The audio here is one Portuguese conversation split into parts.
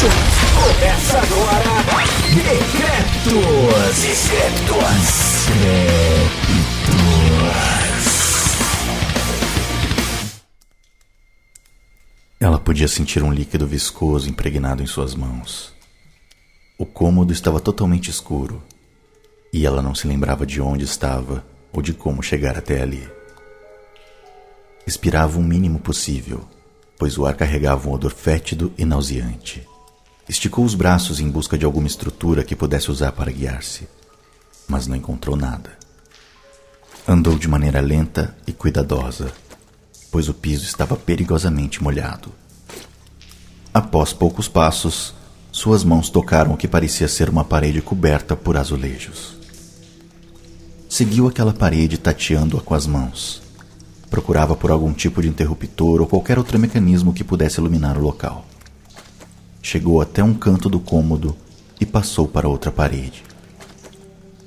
Começa agora. Decrépitos. Ela podia sentir um líquido viscoso impregnado em suas mãos. O cômodo estava totalmente escuro, e ela não se lembrava de onde estava ou de como chegar até ali. Expirava o mínimo possível, pois o ar carregava um odor fétido e nauseante. Esticou os braços em busca de alguma estrutura que pudesse usar para guiar-se, mas não encontrou nada. Andou de maneira lenta e cuidadosa, pois o piso estava perigosamente molhado. Após poucos passos, suas mãos tocaram o que parecia ser uma parede coberta por azulejos. Seguiu aquela parede tateando-a com as mãos. Procurava por algum tipo de interruptor ou qualquer outro mecanismo que pudesse iluminar o local. Chegou até um canto do cômodo e passou para outra parede.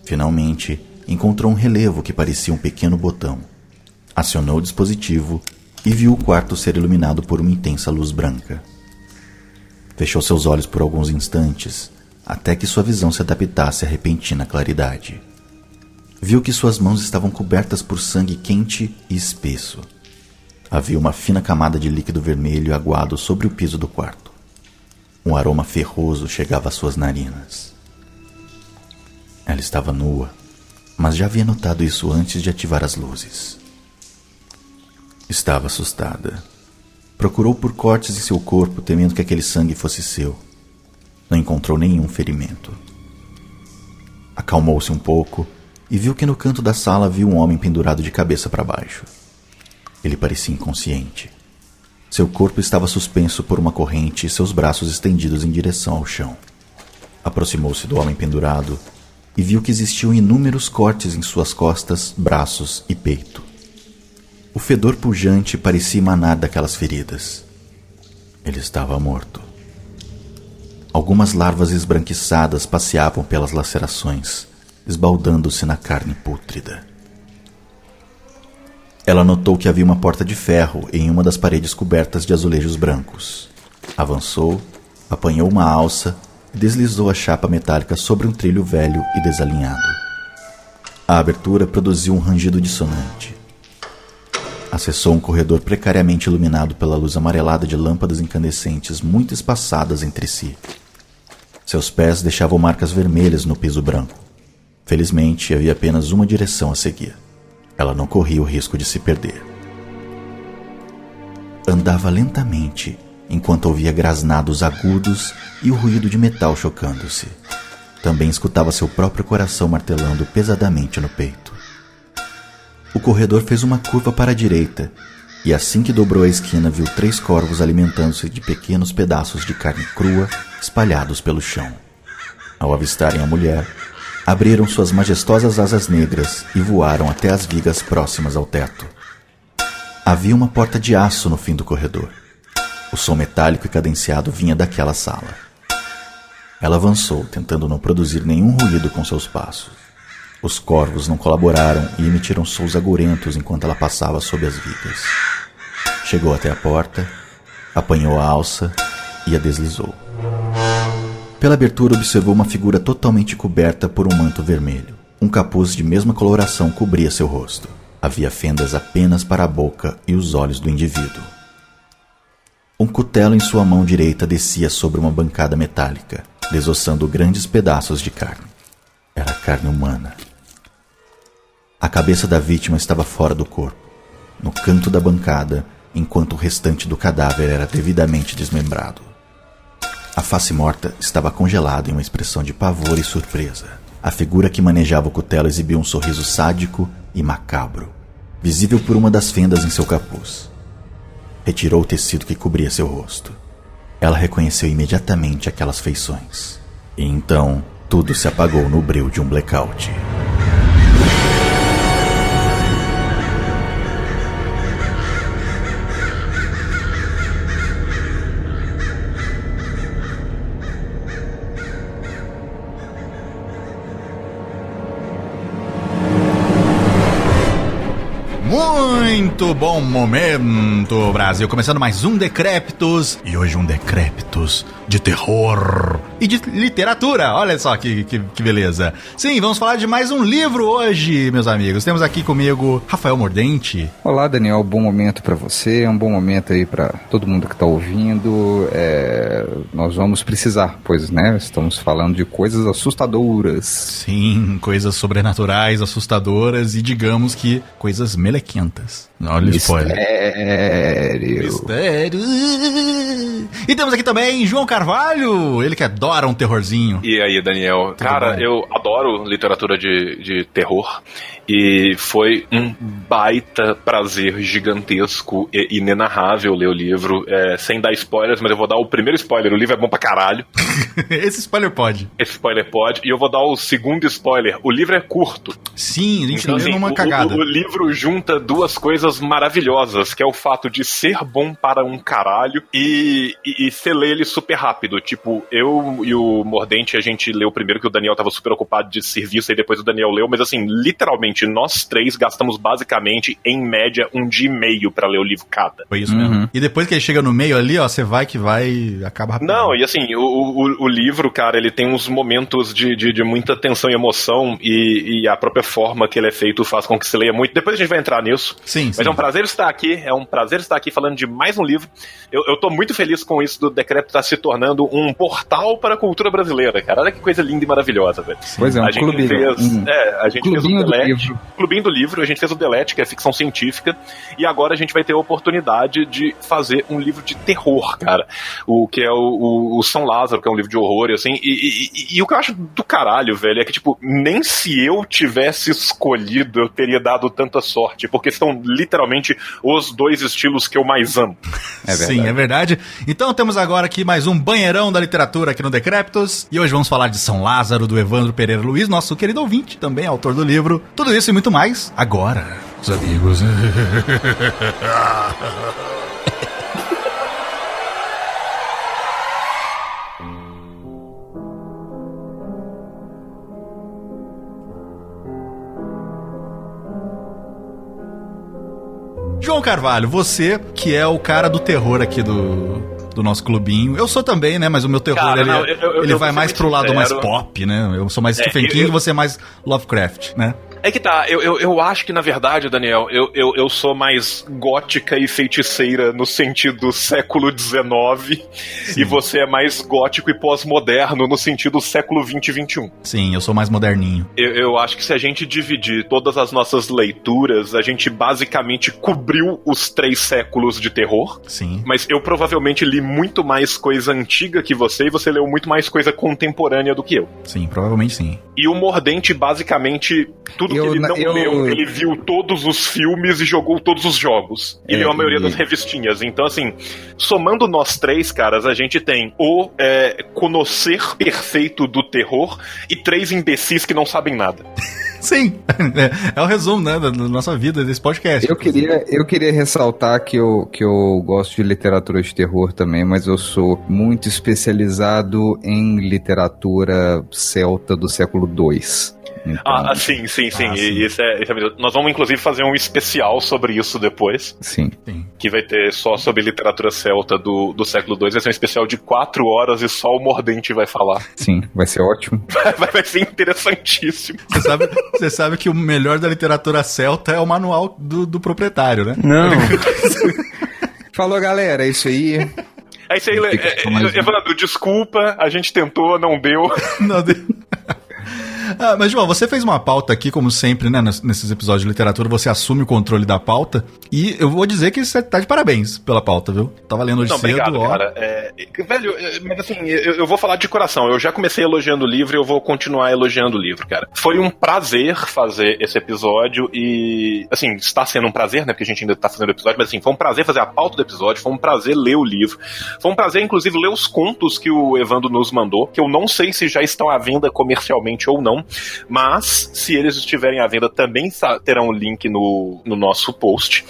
Finalmente, encontrou um relevo que parecia um pequeno botão. Acionou o dispositivo e viu o quarto ser iluminado por uma intensa luz branca. Fechou seus olhos por alguns instantes, até que sua visão se adaptasse à repentina claridade. Viu que suas mãos estavam cobertas por sangue quente e espesso. Havia uma fina camada de líquido vermelho aguado sobre o piso do quarto. Um aroma ferroso chegava às suas narinas. Ela estava nua, mas já havia notado isso antes de ativar as luzes. Estava assustada. Procurou por cortes em seu corpo, temendo que aquele sangue fosse seu. Não encontrou nenhum ferimento. Acalmou-se um pouco e viu que no canto da sala havia um homem pendurado de cabeça para baixo. Ele parecia inconsciente. Seu corpo estava suspenso por uma corrente e seus braços estendidos em direção ao chão. Aproximou-se do homem pendurado e viu que existiam inúmeros cortes em suas costas, braços e peito. O fedor pujante parecia emanar daquelas feridas. Ele estava morto. Algumas larvas esbranquiçadas passeavam pelas lacerações, esbaldando-se na carne pútrida. Ela notou que havia uma porta de ferro em uma das paredes cobertas de azulejos brancos. Avançou, apanhou uma alça e deslizou a chapa metálica sobre um trilho velho e desalinhado. A abertura produziu um rangido dissonante. Acessou um corredor precariamente iluminado pela luz amarelada de lâmpadas incandescentes muito espaçadas entre si. Seus pés deixavam marcas vermelhas no piso branco. Felizmente, havia apenas uma direção a seguir. Ela não corria o risco de se perder. Andava lentamente, enquanto ouvia grasnados agudos e o ruído de metal chocando-se. Também escutava seu próprio coração martelando pesadamente no peito. O corredor fez uma curva para a direita, e assim que dobrou a esquina viu 3 corvos alimentando-se de pequenos pedaços de carne crua espalhados pelo chão. Ao avistarem a mulher, abriram suas majestosas asas negras e voaram até as vigas próximas ao teto. Havia uma porta de aço no fim do corredor. O som metálico e cadenciado vinha daquela sala. Ela avançou, tentando não produzir nenhum ruído com seus passos. Os corvos não colaboraram e emitiram sons agorentos enquanto ela passava sob as vigas. Chegou até a porta, apanhou a alça e a deslizou. Pela abertura observou uma figura totalmente coberta por um manto vermelho. Um capuz de mesma coloração cobria seu rosto. Havia fendas apenas para a boca e os olhos do indivíduo. Um cutelo em sua mão direita descia sobre uma bancada metálica, desossando grandes pedaços de carne. Era carne humana. A cabeça da vítima estava fora do corpo, no canto da bancada, enquanto o restante do cadáver era devidamente desmembrado. A face morta estava congelada em uma expressão de pavor e surpresa. A figura que manejava o cutelo exibia um sorriso sádico e macabro, visível por uma das fendas em seu capuz. Retirou o tecido que cobria seu rosto. Ela reconheceu imediatamente aquelas feições. E então, tudo se apagou no breu de um blackout. Muito bom momento, Brasil. Começando mais um Decrépitos. E hoje um Decrépitos de terror e de literatura. Olha só que beleza. Sim, vamos falar de mais um livro hoje, meus amigos. Temos aqui comigo Rafael Mordente. Olá, Daniel. Bom momento pra você. Um bom momento aí pra todo mundo que tá ouvindo. Nós vamos precisar, pois, né? Estamos falando de coisas assustadoras. Sim, coisas sobrenaturais, assustadoras e, digamos que, coisas melequentas. Olha o spoiler. Mistério. E temos aqui também João Carvalho, ele que adora um terrorzinho. E aí, Daniel? Tudo Cara, bom? eu adoro literatura de terror e foi um baita prazer gigantesco e inenarrável ler o livro, sem dar spoilers, mas eu vou dar o primeiro spoiler, o livro é bom pra caralho. Esse spoiler pode. Esse spoiler pode, e eu vou dar o segundo spoiler, o livro é curto. Sim, a gente Então, leu assim, numa cagada. O livro junta duas coisas maravilhosas, que é o fato de ser bom para um caralho e você lê ele super rápido. Tipo, eu e o Mordente, a gente leu primeiro, que o Daniel tava super ocupado de serviço, e depois o Daniel leu, mas assim, literalmente, nós três gastamos basicamente, em média, 1 dia e meio pra ler o livro cada. Foi isso mesmo. E depois que ele chega no meio ali, ó, você vai que vai, acaba rápido. Não, e assim, o livro, cara, ele tem uns momentos de muita tensão e emoção, e a própria forma que ele é feito faz com que se leia muito. Depois a gente vai entrar nisso. Sim, Mas é um prazer estar aqui falando de mais um livro. Eu tô muito feliz com isso do Decrépito estar se tornando um portal para a cultura brasileira, cara. Olha que coisa linda e maravilhosa, velho. Pois é, um a gente clubinho. a gente fez o Clubinho do Delete, livro. Clubinho do Livro, a gente fez o Delete, que é ficção científica, e agora a gente vai ter a oportunidade de fazer um livro de terror, cara. O que é o São Lázaro, que é um livro de horror, assim, e o que eu acho do caralho, velho, é que, tipo, nem se eu tivesse escolhido eu teria dado tanta sorte, porque são literalmente os dois estilos que eu mais amo. Sim, é verdade. Então temos agora aqui mais um banheirão da literatura aqui no Decrépitos. E hoje vamos falar de São Lázaro, do Evandro Pereira Luiz, nosso querido ouvinte, também autor do livro. Tudo isso e muito mais agora, os amigos. João Carvalho, você que é o cara do terror aqui do nosso clubinho. Eu sou também, né? Mas o meu terror, Cara, ele, não, ele vai mais pro lado mais sincero. pop, né? Eu sou mais Stephen King, você é mais Lovecraft, né? É que tá, eu acho que na verdade, Daniel, eu sou mais gótica e feiticeira no sentido século XIX, e você é mais gótico e pós-moderno no sentido século XX e XXI. Sim, eu sou mais moderninho. Eu acho que se a gente dividir todas as nossas leituras, a gente basicamente cobriu os 3 séculos de terror. Sim. Mas eu provavelmente li muito mais coisa antiga que você, e você leu muito mais coisa contemporânea do que eu. Sim, provavelmente sim. E o Mordente, basicamente, tudo que ele não leu, ele viu todos os filmes e jogou todos os jogos. E leu a maioria das revistinhas. Então, assim, somando nós 3, caras, a gente tem o conhecer perfeito do terror e 3 imbecis que não sabem nada. Sim, é o resumo, né, da nossa vida, desse podcast. Eu queria ressaltar que eu gosto de literatura de terror também, mas eu sou muito especializado em literatura celta do século II. Então, sim. Isso é nós vamos inclusive fazer um especial sobre isso depois. Sim. Que vai ter só sobre literatura celta do século II. Vai ser um especial de 4 horas e só o Mordente vai falar. Sim, vai ser ótimo. Vai ser interessantíssimo. Você sabe que o melhor da literatura celta é o manual do proprietário, né? Não. Falou, galera, é isso aí. É isso aí, Evandro, desculpa, a gente tentou, não deu. Não deu. Mas, João, você fez uma pauta aqui, como sempre, né? Nesses episódios de literatura, você assume o controle da pauta. E eu vou dizer que você tá de parabéns pela pauta, viu? Tava lendo hoje cedo, obrigado, ó. cara. Velho, mas assim, eu vou falar de coração. Eu já comecei elogiando o livro e eu vou continuar elogiando o livro, cara. Foi um prazer fazer esse episódio e, assim, está sendo um prazer, né? Porque a gente ainda tá fazendo o episódio, mas assim, foi um prazer fazer a pauta do episódio, foi um prazer ler o livro. Foi um prazer, inclusive, ler os contos que o Evandro nos mandou, que eu não sei se já estão à venda comercialmente ou não. não, mas se eles estiverem à venda também terão o link no nosso post.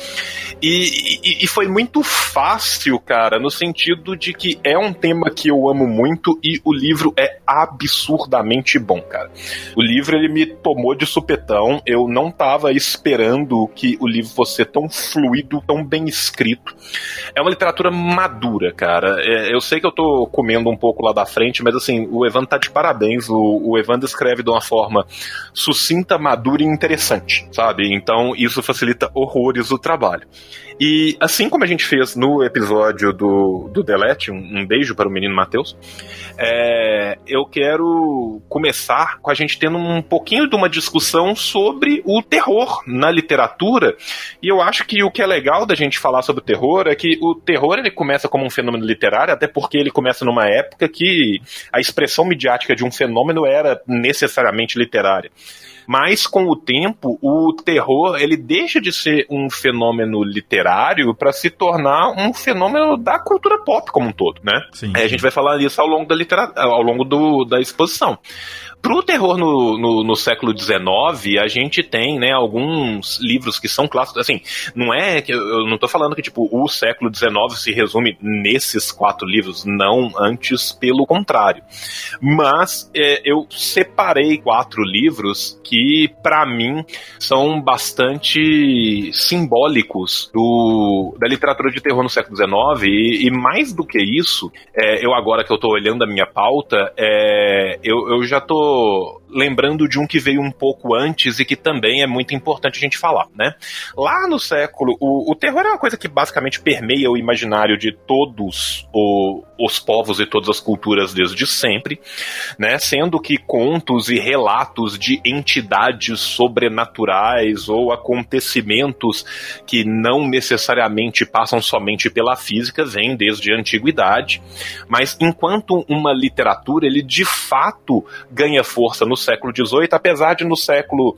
E foi muito fácil, cara, no sentido de que é um tema que eu amo muito e o livro é absurdamente bom, cara. O livro, ele me tomou de supetão, eu não tava esperando que o livro fosse tão fluido, tão bem escrito. É uma literatura madura, cara. Eu sei que eu tô comendo um pouco lá da frente, mas assim, o Evandro tá de parabéns. O Evandro escreve de uma forma sucinta, madura e interessante, sabe? Então isso facilita horrores o trabalho. E assim como a gente fez no episódio do Delete, um beijo para o menino Matheus, eu quero começar com a gente tendo um pouquinho de uma discussão sobre o terror na literatura. E eu acho que o que é legal da gente falar sobre o terror é que o terror, ele começa como um fenômeno literário, até porque ele começa numa época que a expressão midiática de um fenômeno era necessariamente literária. Mas com o tempo, o terror, ele deixa de ser um fenômeno literário para se tornar um fenômeno da cultura pop como um todo, né? Sim. A gente vai falar isso ao longo da exposição. Pro terror no século XIX, a gente tem, né, alguns livros que são clássicos. Assim, não é que eu não tô falando que tipo o século XIX se resume nesses 4 livros, não, antes pelo contrário. Mas eu separei 4 livros que para mim são bastante simbólicos da literatura de terror no século XIX e mais do que isso, eu agora que eu tô olhando a minha pauta, eu já tô lembrando de um que veio um pouco antes e que também é muito importante a gente falar, né? Lá no século, o terror é uma coisa que basicamente permeia o imaginário de todos os povos e todas as culturas desde sempre, né? Sendo que contos e relatos de entidades sobrenaturais ou acontecimentos que não necessariamente passam somente pela física vêm desde a antiguidade, mas enquanto uma literatura, ele de fato ganha força no século XVIII, apesar de no século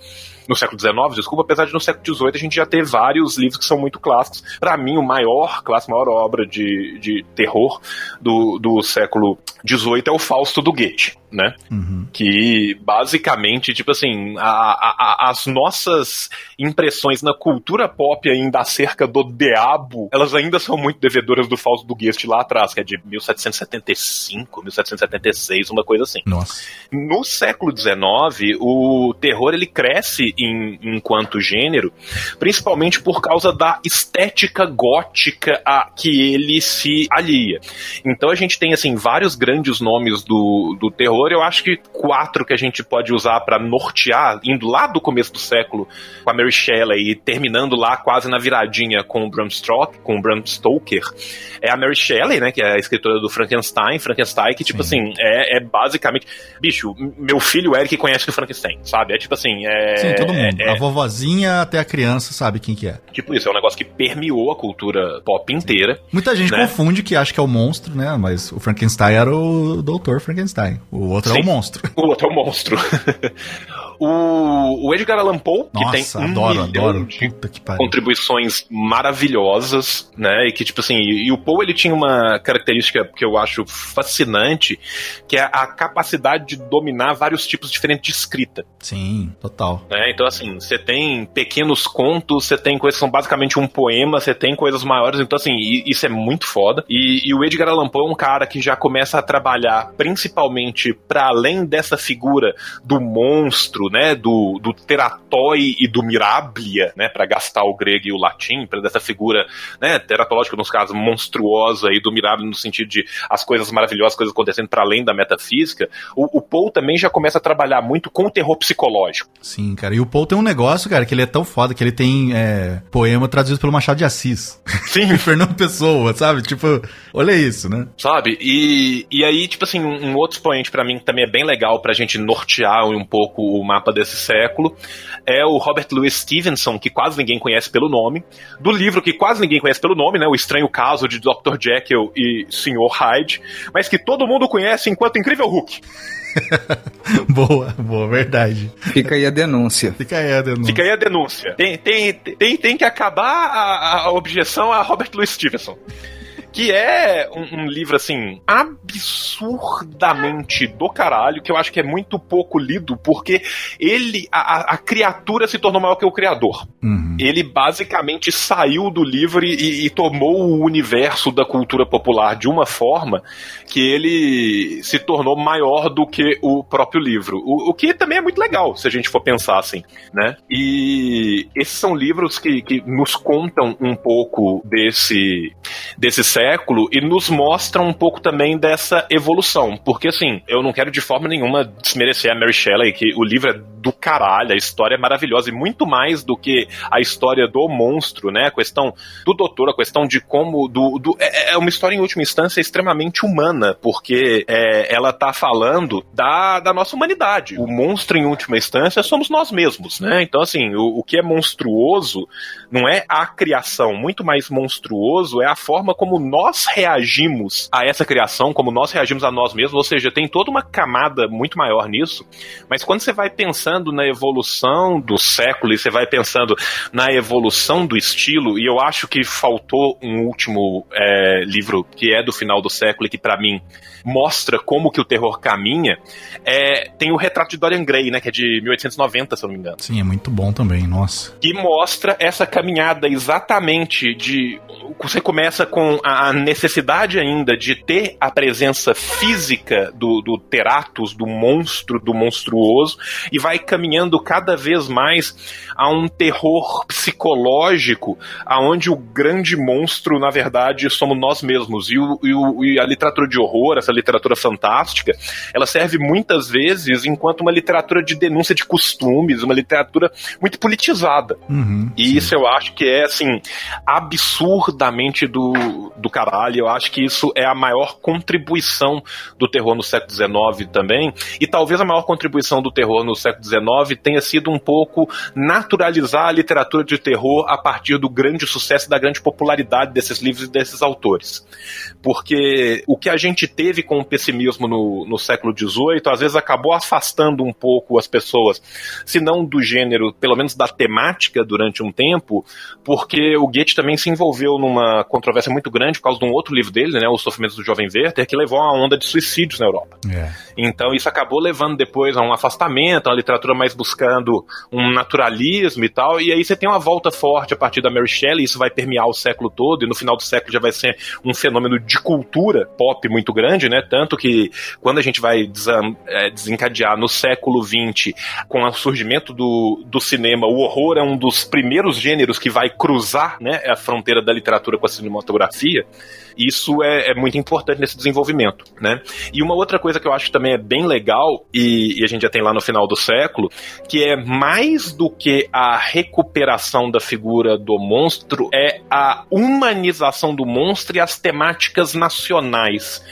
XIX, desculpa, apesar de no século XVIII a gente já ter vários livros que são muito clássicos. Para mim, o maior obra de terror do século XVIII é o Fausto do Goethe, né? Uhum. Que basicamente, tipo assim, as nossas impressões na cultura pop ainda acerca do diabo, elas ainda são muito devedoras do Fausto do Goethe lá atrás, que é de 1775, 1776, uma coisa assim. Nossa. No século XIX, o terror, ele cresce enquanto gênero, principalmente por causa da estética gótica a que ele se alia. Então a gente tem, assim, vários grandes nomes do terror. Eu acho que 4 que a gente pode usar para nortear, indo lá do começo do século com a Mary Shelley e terminando lá quase na viradinha com o Bram Stoker, é a Mary Shelley, né, que é a escritora do Frankenstein, que, tipo assim, é basicamente... Bicho, meu filho Eric conhece o Frankenstein, sabe? É tipo assim... Sim, todo mundo. A vovozinha até a criança sabe quem que é. Tipo isso, é um negócio que permeou a cultura pop inteira. Muita gente, né, confunde, que acha que é o monstro, né? Mas o Frankenstein era o Dr. Frankenstein. O outro é o monstro. O outro é o monstro. O Edgar Allan Poe, que tem adoro. De contribuições maravilhosas, né? E que, tipo assim, e o Poe, ele tinha uma característica que eu acho fascinante, que é a capacidade de dominar vários tipos diferentes de escrita. Sim, total. Né? Então, assim, você tem pequenos contos, você tem coisas que são basicamente um poema, você tem coisas maiores, então, assim, isso é muito foda. E o Edgar Allan Poe é um cara que já começa a trabalhar principalmente para além dessa figura do monstro, né, do teratoi e do mirablia, né, para gastar o grego e o latim, para dessa figura, né, teratológica nos casos, monstruosa, e do mirablia no sentido de as coisas maravilhosas, coisas acontecendo para além da metafísica. O Poe também já começa a trabalhar muito com o terror psicológico. Sim, cara, e o Poe tem um negócio, cara, que ele é tão foda que ele tem poema traduzido pelo Machado de Assis. Sim. Fernando Pessoa, sabe? Tipo, olha isso, né? Sabe? E aí, tipo assim, um outro expoente pra mim que também é bem legal pra gente nortear um pouco o mapa desse século é o Robert Louis Stevenson, que quase ninguém conhece pelo nome, do livro que quase ninguém conhece pelo nome, né? O Estranho Caso de Dr. Jekyll e Sr. Hyde, mas que todo mundo conhece enquanto Incrível Hulk. Boa, verdade. Fica aí a denúncia. Tem que acabar a objeção a Robert Louis Stevenson. que é um livro, assim, absurdamente do caralho, que eu acho que é muito pouco lido, porque a criatura se tornou maior que o criador. Ele basicamente saiu do livro e tomou o universo da cultura popular de uma forma que ele se tornou maior do que o próprio livro. O que também é muito legal, se a gente for pensar assim, né? E esses são livros que nos contam um pouco desse século e nos mostram um pouco também dessa evolução. Porque, assim, eu não quero de forma nenhuma desmerecer a Mary Shelley, que o livro é do caralho, a história é maravilhosa, e muito mais do que a história do monstro, né? A questão do doutor, a questão de como... é uma história, em última instância, extremamente humana, porque ela tá falando da nossa humanidade. O monstro, em última instância, somos nós mesmos, né? Então, assim, o que é monstruoso não é a criação, muito mais monstruoso é a forma como nós reagimos a essa criação, como nós reagimos a nós mesmos, ou seja, tem toda uma camada muito maior nisso, mas quando você vai pensando na evolução do século e você vai pensando na evolução do estilo, e eu acho que faltou um último livro que é do final do século e que pra mim mostra como que o terror caminha, tem o Retrato de Dorian Gray, né, que é de 1890, se eu não me engano. Sim, é muito bom também, nossa. E mostra essa caminhada exatamente de... Você começa com a necessidade ainda de ter a presença física do Teratus, do monstro, do monstruoso, e vai caminhando cada vez mais a um terror psicológico, aonde o grande monstro, na verdade, somos nós mesmos. E a literatura de horror, essa literatura fantástica, ela serve muitas vezes enquanto uma literatura de denúncia de costumes, uma literatura muito politizada. E isso eu acho que é, assim, absurdamente do caralho. Eu acho que isso é a maior contribuição do terror no século XIX também, e talvez a maior contribuição do terror no século XIX tenha sido um pouco naturalizar a literatura de terror a partir do grande sucesso, da grande popularidade desses livros e desses autores. Porque o que a gente teve com o pessimismo no século XVIII, às vezes acabou afastando um pouco as pessoas, se não do gênero, pelo menos da temática durante um tempo, porque o Goethe também se envolveu numa controvérsia muito grande por causa de um outro livro dele, né, Os Sofrimentos do Jovem Werther, que levou a uma onda de suicídios na Europa. Então isso acabou levando depois a um afastamento, a uma literatura mais buscando um naturalismo e tal, e aí você tem uma volta forte a partir da Mary Shelley, isso vai permear o século todo, e no final do século já vai ser um fenômeno de cultura pop muito grande, né, tanto que quando a gente vai desencadear no século XX, com o surgimento do cinema, o horror é um dos primeiros gêneros que vai cruzar, né, a fronteira da literatura com a cinematografia. Isso é muito importante nesse desenvolvimento, né? E uma outra coisa que eu acho que também é bem legal, e a gente já tem lá no final do século, que é mais do que a recuperação da figura do monstro, é a humanização do monstro e as temáticas nacionais.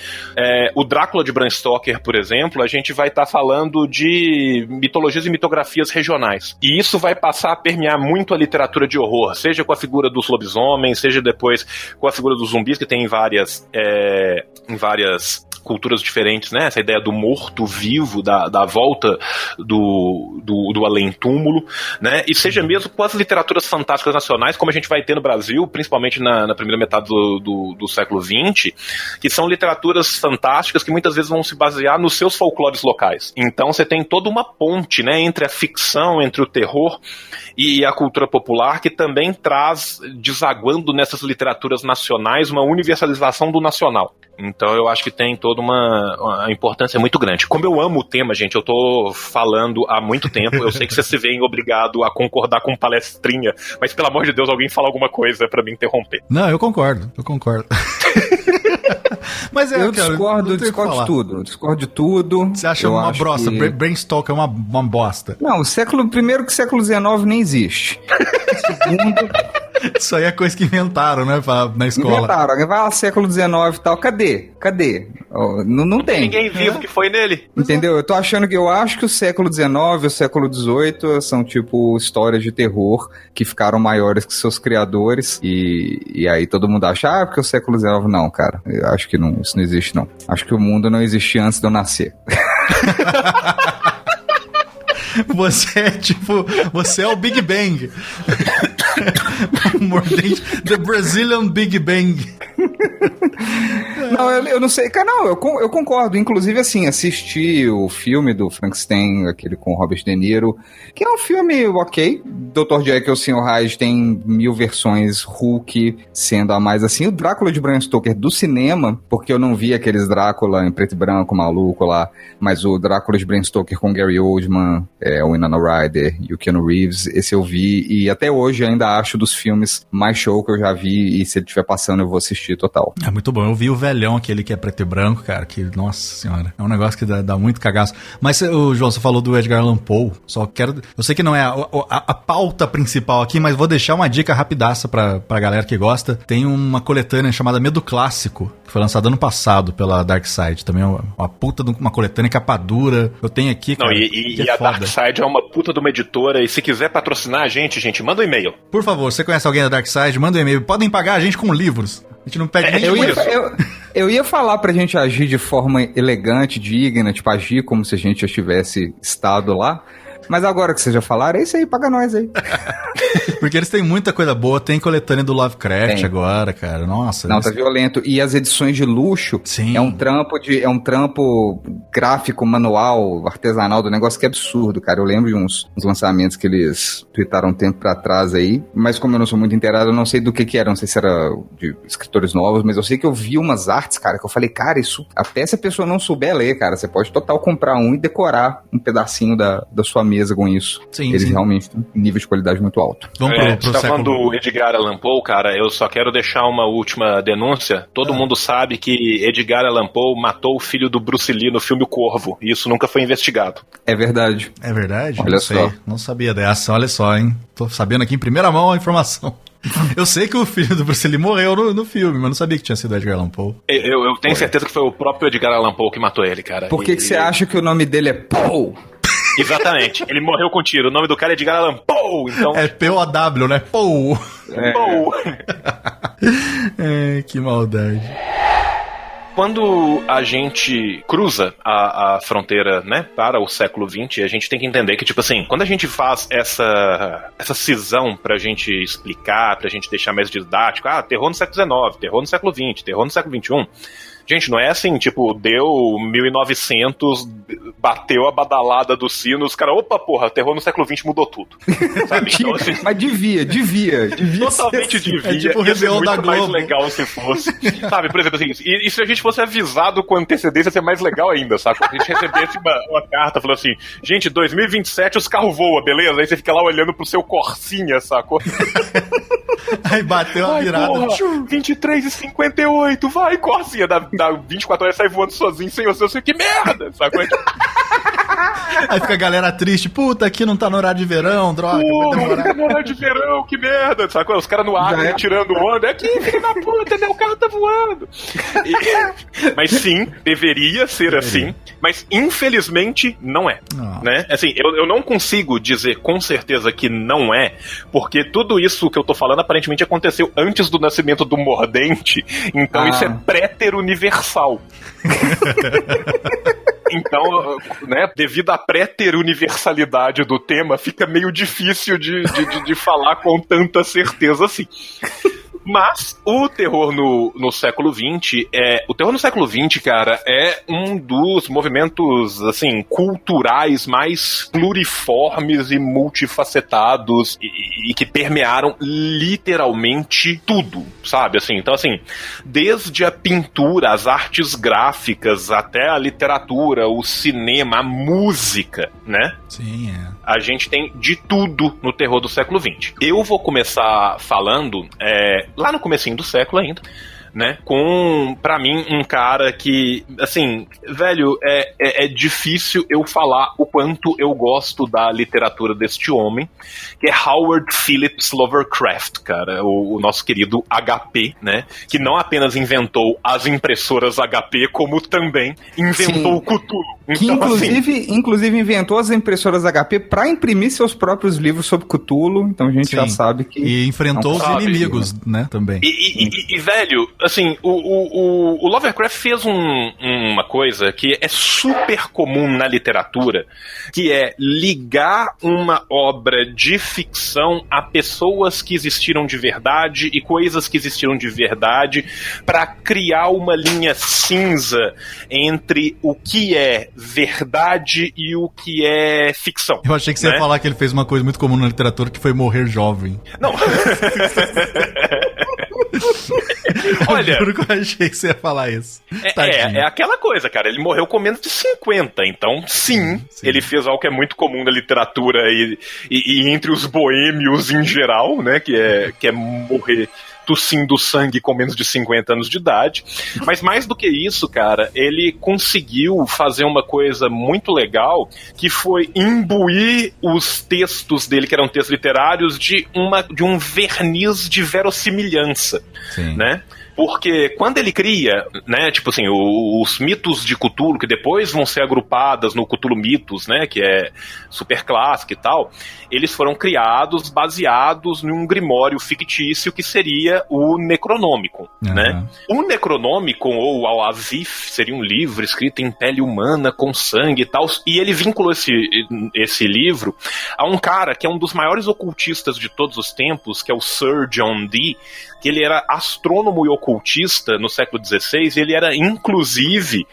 O Drácula de Bram Stoker, por exemplo, a gente vai estar falando de mitologias e mitografias regionais. E isso vai passar a permear muito a literatura de horror, seja com a figura dos lobisomens, seja depois com a figura dos zumbis, que tem em várias culturas diferentes, né? Essa ideia do morto-vivo, da volta do além-túmulo, né? E seja mesmo com as literaturas fantásticas nacionais, como a gente vai ter no Brasil, principalmente na primeira metade do século XX, que são literaturas fantásticas que muitas vezes vão se basear nos seus folclores locais. Então você tem toda uma ponte, né, entre a ficção, entre o terror e a cultura popular, que também traz, desaguando nessas literaturas nacionais, uma universalização do nacional. Então eu acho que tem toda uma importância muito grande. Como eu amo o tema, gente, eu tô falando há muito tempo, eu sei que vocês se veem obrigado a concordar com palestrinha, mas pelo amor de Deus, alguém fala alguma coisa pra me interromper. Não, eu concordo. Mas eu discordo de tudo. Você acha uma bosta? Bram Stoker é uma bosta? Não, primeiro que o século XIX nem existe. Segundo... Isso aí é coisa que inventaram, né, na escola. Inventaram, vai lá século XIX e tal, cadê? Não tem. Ninguém vivo que foi nele. Entendeu? Eu acho que o século XIX e o século XVIII são tipo histórias de terror que ficaram maiores que seus criadores, e aí todo mundo acha, porque o século XIX não, cara. Eu acho que não, isso não existe não. Acho que o mundo não existia antes de eu nascer. Você é o Big Bang. The Brazilian Big Bang. Não, eu não sei, cara, não, eu concordo. Inclusive, assim, assisti o filme do Frankenstein, aquele com Robert De Niro, que é um filme ok. Dr. Jekyll e o Sr. Hyde tem 1000 versões, Hulk sendo a mais assim. O Drácula de Bram Stoker do cinema, porque eu não vi aqueles Drácula em preto e branco, maluco lá, mas o Drácula de Bram Stoker com Gary Oldman, o Winona Ryder e o Keanu Reeves, esse eu vi, e até hoje ainda acho dos filmes mais show que eu já vi, e se ele estiver passando eu vou assistir total. É muito bom. Eu vi o velhão, aquele que é preto e branco, cara, que, nossa senhora, é um negócio que dá muito cagaço. Mas, João, você falou do Edgar Allan Poe, só quero... Eu sei que não é a pauta principal aqui, mas vou deixar uma dica rapidaça pra galera que gosta. Tem uma coletânea chamada Medo Clássico, que foi lançada ano passado pela Dark Side. Também é uma puta de uma coletânea capa dura. Eu tenho aqui, cara. Não, e a Dark Side é uma puta de uma editora, e se quiser patrocinar a gente, manda um e-mail. Por favor, você conhece alguém da Dark Side, manda um e-mail. Podem pagar a gente com livros. A gente não pede nem eu ia falar pra gente agir de forma elegante, digna, tipo, agir como se a gente já tivesse estado lá. Mas agora que vocês já falaram, é isso aí, paga nós aí. Porque eles têm muita coisa boa, tem coletânea do Lovecraft agora, cara, nossa. Não, tá violento. E as edições de luxo, sim, é um trampo gráfico, manual, artesanal do negócio que é absurdo, cara. Eu lembro de uns lançamentos que eles tweetaram um tempo pra trás aí, mas como eu não sou muito inteirado, eu não sei do que era, não sei se era de escritores novos, mas eu sei que eu vi umas artes, cara, que eu falei, cara, isso, até se a pessoa não souber ler, cara, você pode total comprar um e decorar um pedacinho da sua mesa com isso. Sim, eles realmente têm um nível de qualidade muito alto. Vamos você tá falando do Edgar Allan Poe, cara, eu só quero deixar uma última denúncia. Todo mundo sabe que Edgar Allan Poe matou o filho do Bruce Lee no filme O Corvo, e isso nunca foi investigado. É verdade. É verdade? Olha só. Não sabia dessa, olha só, hein? Tô sabendo aqui em primeira mão a informação. Eu sei que o filho do Bruce Lee morreu no filme, mas não sabia que tinha sido Edgar Allan Poe. Eu tenho certeza que foi o próprio Edgar Allan Poe que matou ele, cara. Por que você acha que o nome dele é Poe? Exatamente, ele morreu com tiro. O nome do cara é Edgar Allan Poe, então... É P-O-W, né? Poe. Poe. Que maldade. Quando a gente cruza a fronteira, né, para o século XX, a gente tem que entender que, tipo assim, quando a gente faz essa cisão pra gente explicar, pra gente deixar mais didático, terror no século XIX, terror no século XX, terror no século XXI... Gente, não é assim, tipo, deu 1900, bateu a badalada do sino, os caras, opa, porra, terror no século XX mudou tudo. Sabe? Então, assim, mas devia totalmente ser, devia. É tipo o ia ser Réveillon da muito mais Globo. legal se fosse. Sabe, por exemplo, assim, e se a gente fosse avisado com antecedência, ia ser mais legal ainda, sabe? Se a gente recebesse uma carta falando assim, gente, 2027 os carros voam, beleza? Aí você fica lá olhando pro seu Corsinha, sacou? Aí bateu a virada. 23h58, vai, Corsinha, dá 24 horas, sai voando sozinho, sem você, que merda, sacou? Aí fica a galera triste, puta, aqui não tá no horário de verão, droga. Porra, tá no horário de verão, que merda, sacou? Os caras no ar, tirando onda, aqui, filho da puta, meu carro tá voando. Mas sim, deveria ser assim, mas infelizmente não é, né? Assim, eu não consigo dizer com certeza que não é, porque tudo isso que eu tô falando aparentemente aconteceu antes do nascimento do Mordente, então isso é préter universal. Então, né, devido à pré-ter-universalidade do tema, fica meio difícil de falar com tanta certeza assim. Mas o terror no século XX o terror no século XX, cara, é um dos movimentos, assim, culturais mais pluriformes e multifacetados e que permearam literalmente tudo, sabe? Assim, então, assim, desde a pintura, as artes gráficas, até a literatura, o cinema, a música, né? Sim, A gente tem de tudo no terror do século XX. Eu vou começar falando lá no comecinho do século ainda, né, com, pra mim, um cara que, assim, velho, é difícil eu falar o quanto eu gosto da literatura deste homem, que é Howard Phillips Lovecraft, cara, o nosso querido HP, né, que não apenas inventou as impressoras HP, como também inventou o Cthulhu. Que Então, inclusive inventou as impressoras HP para imprimir seus próprios livros sobre Cthulhu, então a gente já sabe que... E enfrentou os sabe, inimigos, né, também. E, velho, assim, o Lovecraft fez uma coisa que é super comum na literatura, que é ligar uma obra de ficção a pessoas que existiram de verdade e coisas que existiram de verdade para criar uma linha cinza entre o que é verdade e o que é ficção. Eu achei que você ia falar que ele fez uma coisa muito comum na literatura, que foi morrer jovem. Não. Olha, eu juro que eu achei que você ia falar isso. É aquela coisa, cara. Ele morreu com menos de 50, então sim. Ele fez algo que é muito comum na literatura e entre os boêmios em geral, né? Que é morrer tossindo sangue com menos de 50 anos de idade. Mas mais do que isso, cara, ele conseguiu fazer uma coisa muito legal, que foi imbuir os textos dele, que eram textos literários, de um verniz de verossimilhança, né? Porque quando ele cria, né, tipo assim, os mitos de Cthulhu, que depois vão ser agrupadas no Cthulhu Mitos, né, que é super clássico e tal, eles foram criados baseados num grimório fictício que seria o Necronomicon, né? O Necronomicon, ou Al-Azif, seria um livro escrito em pele humana, com sangue e tal, e ele vinculou esse livro a um cara que é um dos maiores ocultistas de todos os tempos, que é o Sir John Dee, que ele era astrônomo e ocultista no século XVI, e ele era, inclusive,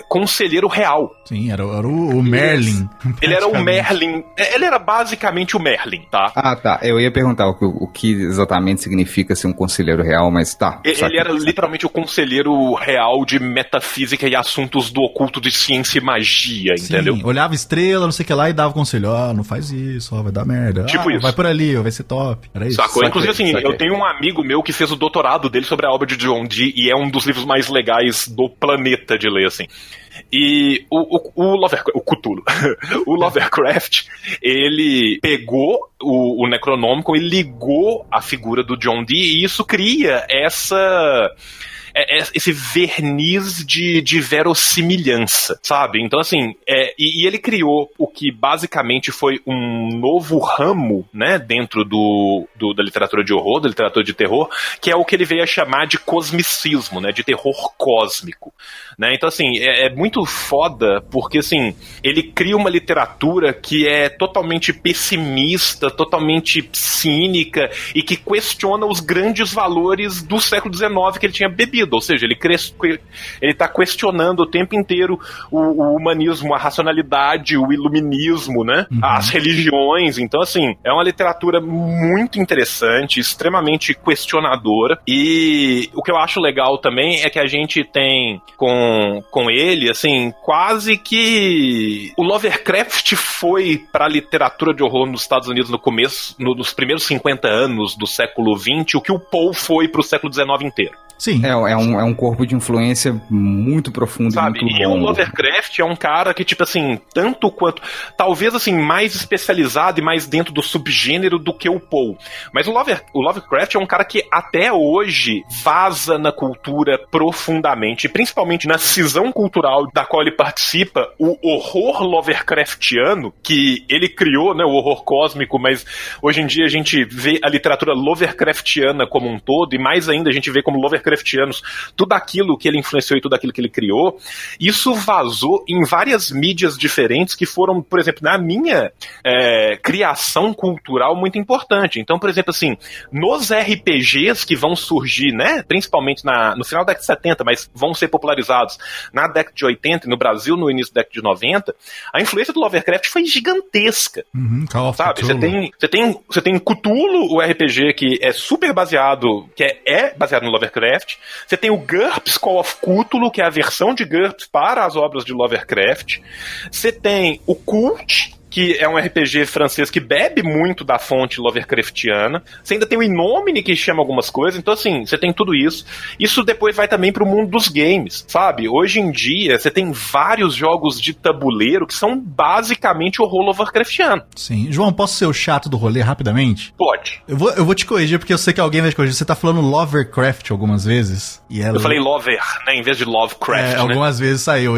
conselheiro real. Sim, era o Merlin. Ele era o Merlin. Ele era basicamente o Merlin, tá? Ah, tá. Eu ia perguntar o que exatamente significa ser um conselheiro real, mas tá. Ele era literalmente o conselheiro real de metafísica e assuntos do oculto, de ciência e magia, entendeu? Olhava estrela, não sei o que lá, e dava conselho. Não faz isso, vai dar merda. Tipo isso. Vai por ali, vai ser top. Era isso. Sacou? Inclusive, assim, eu tenho um amigo meu que fez o doutorado dele sobre a obra de John Dee, e é um dos livros mais legais do planeta de ler, assim. E o Cthulhu, o Lovecraft, ele pegou o Necronomicon e ligou a figura do John Dee, e isso cria esse verniz de verossimilhança, sabe? Então, assim, e ele criou o que basicamente foi um novo ramo, né, dentro da literatura de horror, da literatura de terror, que é o que ele veio a chamar de cosmicismo, né, de terror cósmico, né? Então, assim, é muito foda, porque, assim, ele cria uma literatura que é totalmente pessimista, totalmente cínica, e que questiona os grandes valores do século XIX que ele tinha bebido. Ou seja, ele está questionando o tempo inteiro o humanismo, a racionalidade, o iluminismo, né? As religiões. Então, assim, é uma literatura muito interessante, extremamente questionadora. E o que eu acho legal também é que a gente tem com ele, assim, quase que o Lovecraft foi para a literatura de horror nos Estados Unidos no começo, nos primeiros 50 anos do século XX, o que o Poe foi para o século XIX inteiro. Sim. É um corpo de influência muito profundo, sabe? E muito bom. E o bom. Lovecraft é um cara que, tipo assim, tanto quanto... Talvez, assim, mais especializado e mais dentro do subgênero do que o Poe. Mas o Lovecraft é um cara que até hoje vaza na cultura profundamente, principalmente na cisão cultural da qual ele participa, o horror Lovecraftiano, que ele criou, né, o horror cósmico, mas hoje em dia a gente vê a literatura Lovecraftiana como um todo, e mais ainda a gente vê como Lovecraftianos tudo aquilo que ele influenciou e tudo aquilo que ele criou. Isso vazou em várias mídias diferentes que foram, por exemplo, na minha criação cultural muito importante. Então, por exemplo, assim, nos RPGs que vão surgir, né, principalmente no final da década de 70, mas vão ser popularizados na década de 80 e no Brasil no início da década de 90, a influência do Lovecraft foi gigantesca. Sabe? Você tem Cthulhu, o RPG, que é super baseado, que é baseado no Lovecraft. Você tem o GURPS Call of Cthulhu, que é a versão de GURPS para as obras de Lovecraft. Você tem o Cult, que é um RPG francês que bebe muito da fonte Lovecraftiana. Você ainda tem o Inomine que chama algumas coisas. Então, assim, você tem tudo isso. Isso depois vai também pro mundo dos games, sabe? Hoje em dia, você tem vários jogos de tabuleiro que são basicamente horror Lovecraftiano. Sim. João, posso ser o chato do rolê rapidamente? Pode. Eu vou te corrigir, porque eu sei que alguém vai te corrigir. Você tá falando Lovercraft algumas vezes. E ela... Eu falei Lover, né? Em vez de Lovecraft, né? Algumas vezes saiu.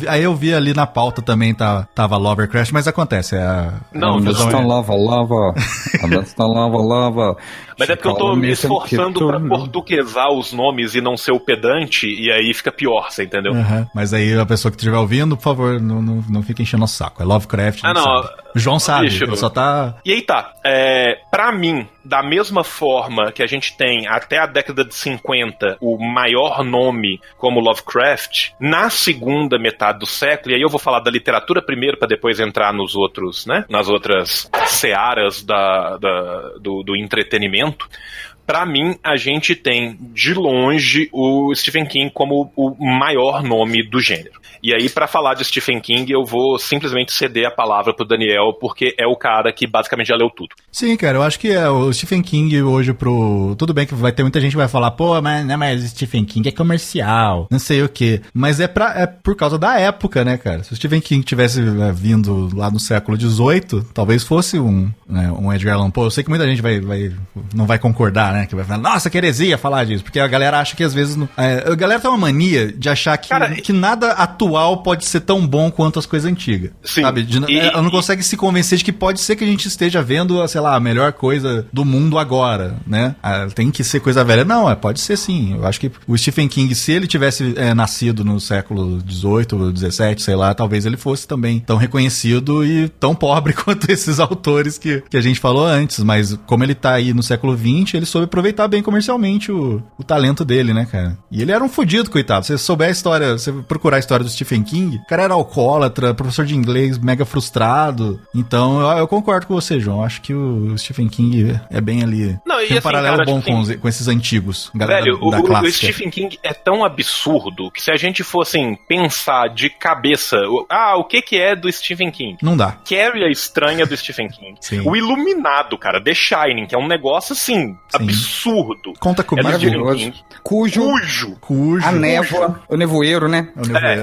Aí eu vi ali na pauta também, tava Lovercraft, mas acontece. Não, lava. Mas é porque eu tô me esforçando pra portuguesar os nomes e não ser o pedante, e aí fica pior, você entendeu? Uhum. Mas aí a pessoa que estiver ouvindo, por favor, não fique enchendo o saco. É Lovecraft, não. Sabe. O João sabe, ele só tá... E aí tá, pra mim, da mesma forma que a gente tem até a década de 50 o maior nome como Lovecraft, na segunda metade do século, e aí eu vou falar da literatura primeiro pra depois entrar nos outros, né, nas outras searas do entretenimento. Pra mim, a gente tem, de longe, o Stephen King como o maior nome do gênero. E aí, pra falar de Stephen King, eu vou simplesmente ceder a palavra pro Daniel, porque é o cara que basicamente já leu tudo. Sim, cara, eu acho que o Stephen King hoje Tudo bem que vai ter muita gente que vai falar, pô, mas Stephen King é comercial, não sei o quê. Mas é por causa da época, né, cara? Se o Stephen King tivesse vindo lá no século XVIII, talvez fosse um Edgar Allan Poe. Eu sei que muita gente não vai concordar, né? Que vai falar, nossa, que heresia falar disso. Porque a galera acha que às vezes... a galera tem uma mania de achar que nada atual pode ser tão bom quanto as coisas antigas. Sim. Sabe? Ela não consegue se convencer de que pode ser que a gente esteja vendo, sei lá, a melhor coisa do mundo agora, né? Tem que ser coisa velha. Não, pode ser sim. Eu acho que o Stephen King, se ele tivesse nascido no século XVIII ou XVII, sei lá, talvez ele fosse também tão reconhecido e tão pobre quanto esses autores que a gente falou antes. Mas como ele tá aí no século XX, ele soube aproveitar bem comercialmente o talento dele, né, cara? E ele era um fudido, coitado. Se você souber a história, se você procurar a história do Stephen King, o cara era alcoólatra, professor de inglês, mega frustrado. Então, eu concordo com você, João. Acho que o Stephen King é bem ali. Não, tem um paralelo cara, bom com esses antigos. Velho, o Stephen King é tão absurdo que se a gente fosse pensar de cabeça, o que é do Stephen King? Não dá. Carrie a Estranha do Stephen King. Sim. O Iluminado, cara, The Shining, que é um negócio assim, absurdo. Conta comigo. Maravilhoso. Cujo. A Névoa. O Nevoeiro, né?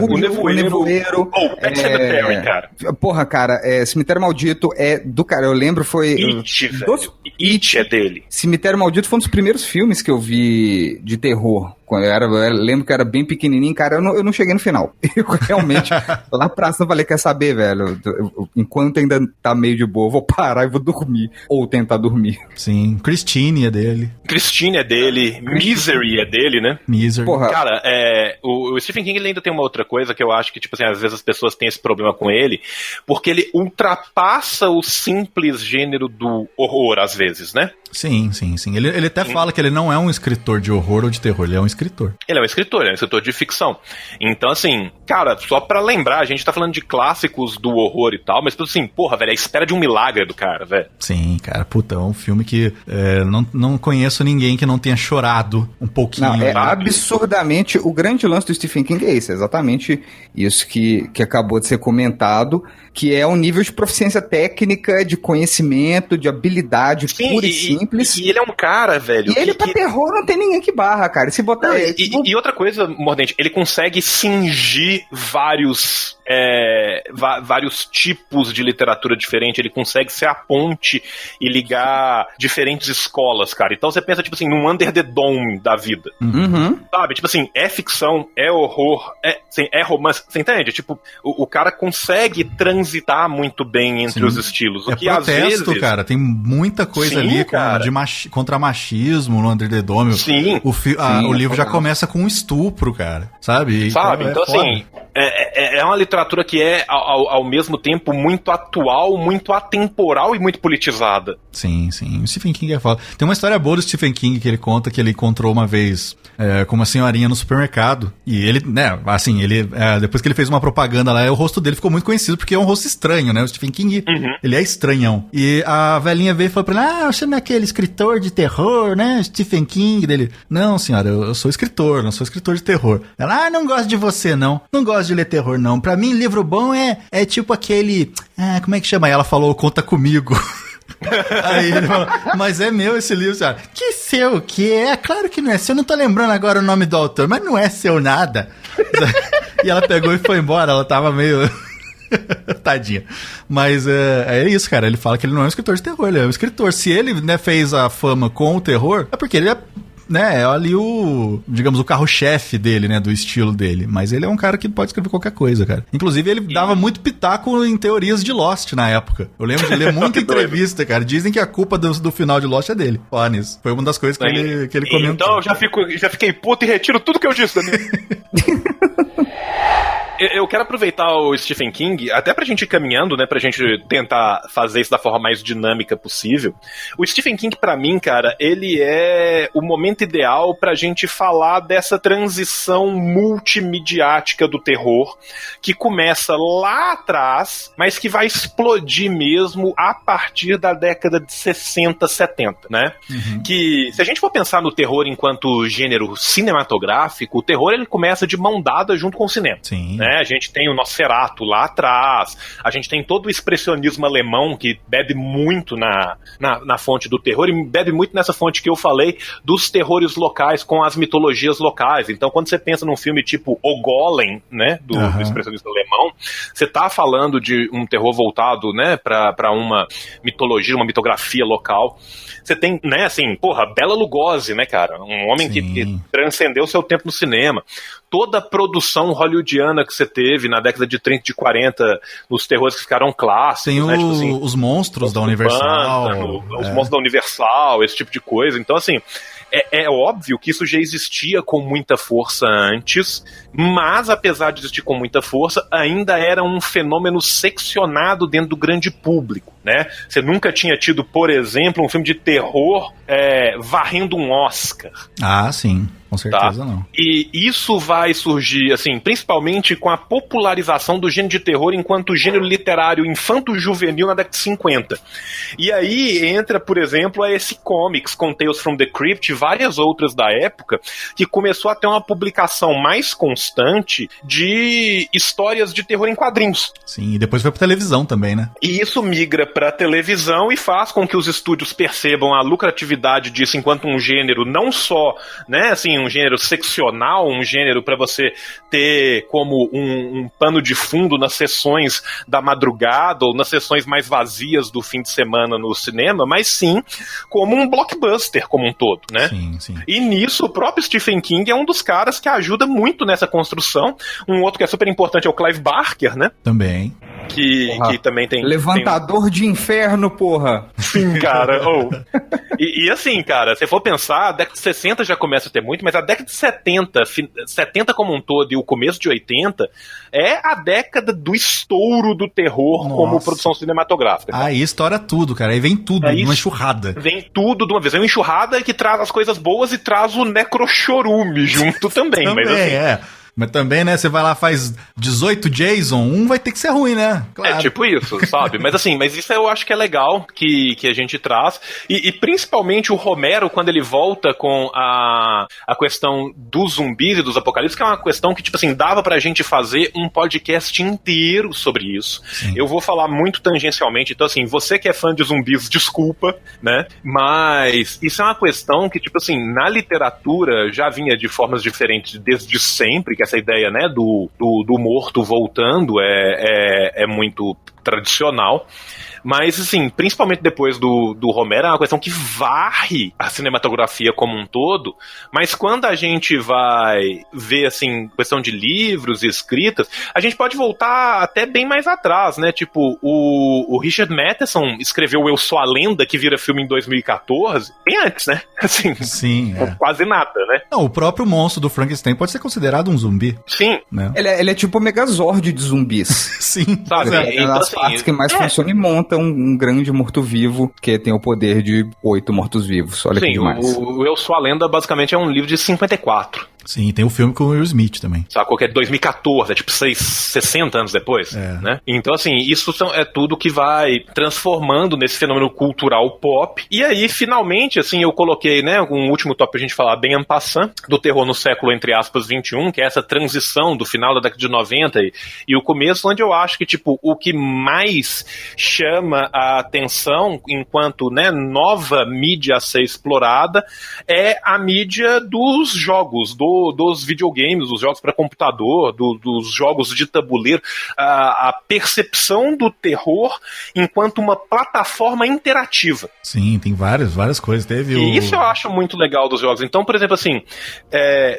O Nevoeiro. Pet Cemetery, cara. Porra, cara, Cemitério Maldito é do cara. Eu lembro, foi... It é dele. Cemitério Maldito foi um dos primeiros filmes que eu vi de terror. Quando eu lembro que eu era bem pequenininho, cara, eu não cheguei no final. Eu realmente, lá pra cima, falei, quer saber, velho? Enquanto ainda tá meio de boa, eu vou parar e vou dormir. Ou tentar dormir. Sim, Christine é dele. Misery é dele, né? Misery. Porra. Cara, o Stephen King ele ainda tem uma outra coisa que eu acho que, tipo assim, às vezes as pessoas têm esse problema com ele, porque ele ultrapassa o simples gênero do horror, às vezes, né? Sim. Ele até fala que ele não é um escritor de horror ou de terror, ele é um escritor. Ele é um escritor de ficção. Então, assim, cara, só pra lembrar, a gente tá falando de clássicos do horror e tal, mas assim, porra, velho, a espera de um milagre do cara, velho. Sim, cara, puta, é um filme que não conheço ninguém que não tenha chorado um pouquinho. Não, absurdamente, o grande lance do Stephen King é isso, é exatamente isso que acabou de ser comentado, que é um nível de proficiência técnica, de conhecimento, de habilidade pura e simples. E ele é um cara, velho... E ele pra terror não tem ninguém que barra, cara. Se botar... E outra coisa, Mordente, ele consegue cingir vários tipos de literatura diferente, ele consegue ser a ponte e ligar diferentes escolas, cara. Então você pensa, tipo assim, num Under the Dome da vida. Uhum. Sabe? Tipo assim, é ficção, é horror, é romance. Você entende? Tipo, o cara consegue transitar muito bem entre os estilos. O que protesto, às vezes... cara. Tem muita coisa ali contra machismo no Under the Dome. Sim. O livro já começa com um estupro, cara. Sabe? Então assim, é uma literatura que é, ao mesmo tempo, muito atual, muito atemporal e muito politizada. Sim. O Stephen King é foda. Tem uma história boa do Stephen King que ele conta que ele encontrou uma vez com uma senhorinha no supermercado. E ele, né, assim, depois que ele fez uma propaganda lá, o rosto dele ficou muito conhecido porque é um rosto estranho, né? O Stephen King, ele é estranhão. E a velhinha veio e falou pra ele, você não é aquele escritor de terror, né? Stephen King dele. Não, senhora, eu sou escritor, não sou escritor de terror. Ela, não gosto de você, não. Não gosto gosto de ler terror, não. Pra mim, livro bom é tipo aquele... como é que chama? Ela falou, Conta Comigo. Aí ele falou, mas é meu esse livro, senhora. Que seu, que é? Claro que não é seu. Eu não tô lembrando agora o nome do autor, mas não é seu nada. E ela pegou e foi embora. Ela tava meio... Tadinha. Mas é isso, cara. Ele fala que ele não é um escritor de terror, ele é um escritor. Se ele, né, fez a fama com o terror, é porque ele é, né, ali o, digamos, o carro-chefe dele, né, do estilo dele. Mas ele é um cara que pode escrever qualquer coisa, cara. Inclusive, ele dava muito pitaco em teorias de Lost na época. Eu lembro de ler muita entrevista, cara. Dizem que a culpa do final de Lost é dele. Ó, nisso. Foi uma das coisas que ele comentou. Então, eu já fiquei puto e retiro tudo que eu disse, né? Eu quero aproveitar o Stephen King, até pra gente ir caminhando, né, pra gente tentar fazer isso da forma mais dinâmica possível. O Stephen King, pra mim, cara, ele é o momento ideal pra gente falar dessa transição multimediática do terror, que começa lá atrás, mas que vai explodir mesmo a partir da década de 60, 70, né? Uhum. Que, se a gente for pensar no terror enquanto gênero cinematográfico, o terror, ele começa de mão dada junto com o cinema. Sim. Né? A gente tem o Nosferatu lá atrás, a gente tem todo o expressionismo alemão que bebe muito na fonte do terror e bebe muito nessa fonte que eu falei dos terrores locais com as mitologias locais. Então, quando você pensa num filme tipo O Golem, né, do expressionismo alemão, você tá falando de um terror voltado, né, pra uma mitologia, uma mitografia local. Você tem, né, assim, Bela Lugosi, né, cara? Um homem que transcendeu seu tempo no cinema. Toda a produção hollywoodiana que você teve na década de 30 e de 40, nos terrores que ficaram clássicos. Tem né? Tipo assim, os monstros da Universal. Os monstros da Universal, esse tipo de coisa. Então, assim, é óbvio que isso já existia com muita força antes, mas apesar de existir com muita força, ainda era um fenômeno seccionado dentro do grande público, né? Você nunca tinha tido, por exemplo, um filme de terror varrendo um Oscar. Ah, sim. Com certeza não. E isso vai surgir, assim, principalmente com a popularização do gênero de terror enquanto gênero literário infanto-juvenil na década de 50. E aí entra, por exemplo, a esse Comics, com Tales from the Crypt e várias outras da época, que começou a ter uma publicação mais constante de histórias de terror em quadrinhos. Sim, e depois foi pra televisão também, né? E isso migra pra televisão e faz com que os estúdios percebam a lucratividade disso enquanto um gênero não só, né, assim, um gênero seccional, um gênero para você ter como um pano de fundo nas sessões da madrugada ou nas sessões mais vazias do fim de semana no cinema, mas sim como um blockbuster como um todo, né? Sim, sim. E nisso o próprio Stephen King é um dos caras que ajuda muito nessa construção. Um outro que é super importante é o Clive Barker, né? Também. Que também tem... Levantador de inferno, porra! Sim, cara. E assim, cara, se for pensar, a década de 60 já começa a ter muito, mas a década de 70 como um todo e o começo de 80 é a década do estouro do terror como produção cinematográfica. Aí estoura tudo, cara. Aí vem tudo, uma enxurrada. Vem tudo de uma vez. É uma enxurrada que traz as coisas boas e traz o necrochorume junto também. Mas assim... Mas também, né, você vai lá, faz 18 Jason, vai ter que ser ruim, né? Claro. É tipo isso, sabe? Mas assim, isso eu acho que é legal que a gente traz. E principalmente o Romero, quando ele volta com a questão dos zumbis e dos apocalipses, que é uma questão que, tipo assim, dava pra gente fazer um podcast inteiro sobre isso. Sim. Eu vou falar muito tangencialmente, então assim, você que é fã de zumbis, desculpa, né? Mas isso é uma questão que, tipo assim, na literatura já vinha de formas diferentes desde sempre, que essa ideia, né, do morto voltando é muito tradicional. Mas, assim, principalmente depois do Romero, é uma questão que varre a cinematografia como um todo, mas quando a gente vai ver, assim, questão de livros e escritas, a gente pode voltar até bem mais atrás, né? Tipo, o Richard Matheson escreveu Eu Sou a Lenda, que vira filme em 2014, bem antes, né? Assim, sim, quase nada, né? Não, o próprio monstro do Frankenstein pode ser considerado um zumbi. Sim. Né? Ele é tipo o Megazord de zumbis. Sim. Sabe? É uma das partes que mais funciona e monta um grande morto-vivo que tem o poder de 8 mortos-vivos. Olha que demais. O Eu Sou a Lenda basicamente é um livro de 54. Sim, tem o filme com o Will Smith também. Sacou? Que é de 2014, é tipo 60 anos depois, né? Então, assim, isso é tudo que vai transformando nesse fenômeno cultural pop. E aí, finalmente, assim, eu coloquei, né, um último tópico pra gente falar bem en passant, do terror no século, entre aspas, 21, que é essa transição do final da década de 90 e o começo, onde eu acho que, tipo, o que mais chama a atenção enquanto, né, nova mídia a ser explorada é a mídia dos jogos, dos videogames, dos jogos para computador, dos jogos de tabuleiro, a percepção do terror enquanto uma plataforma interativa. Sim, tem várias coisas. E isso eu acho muito legal dos jogos. Então, por exemplo, assim,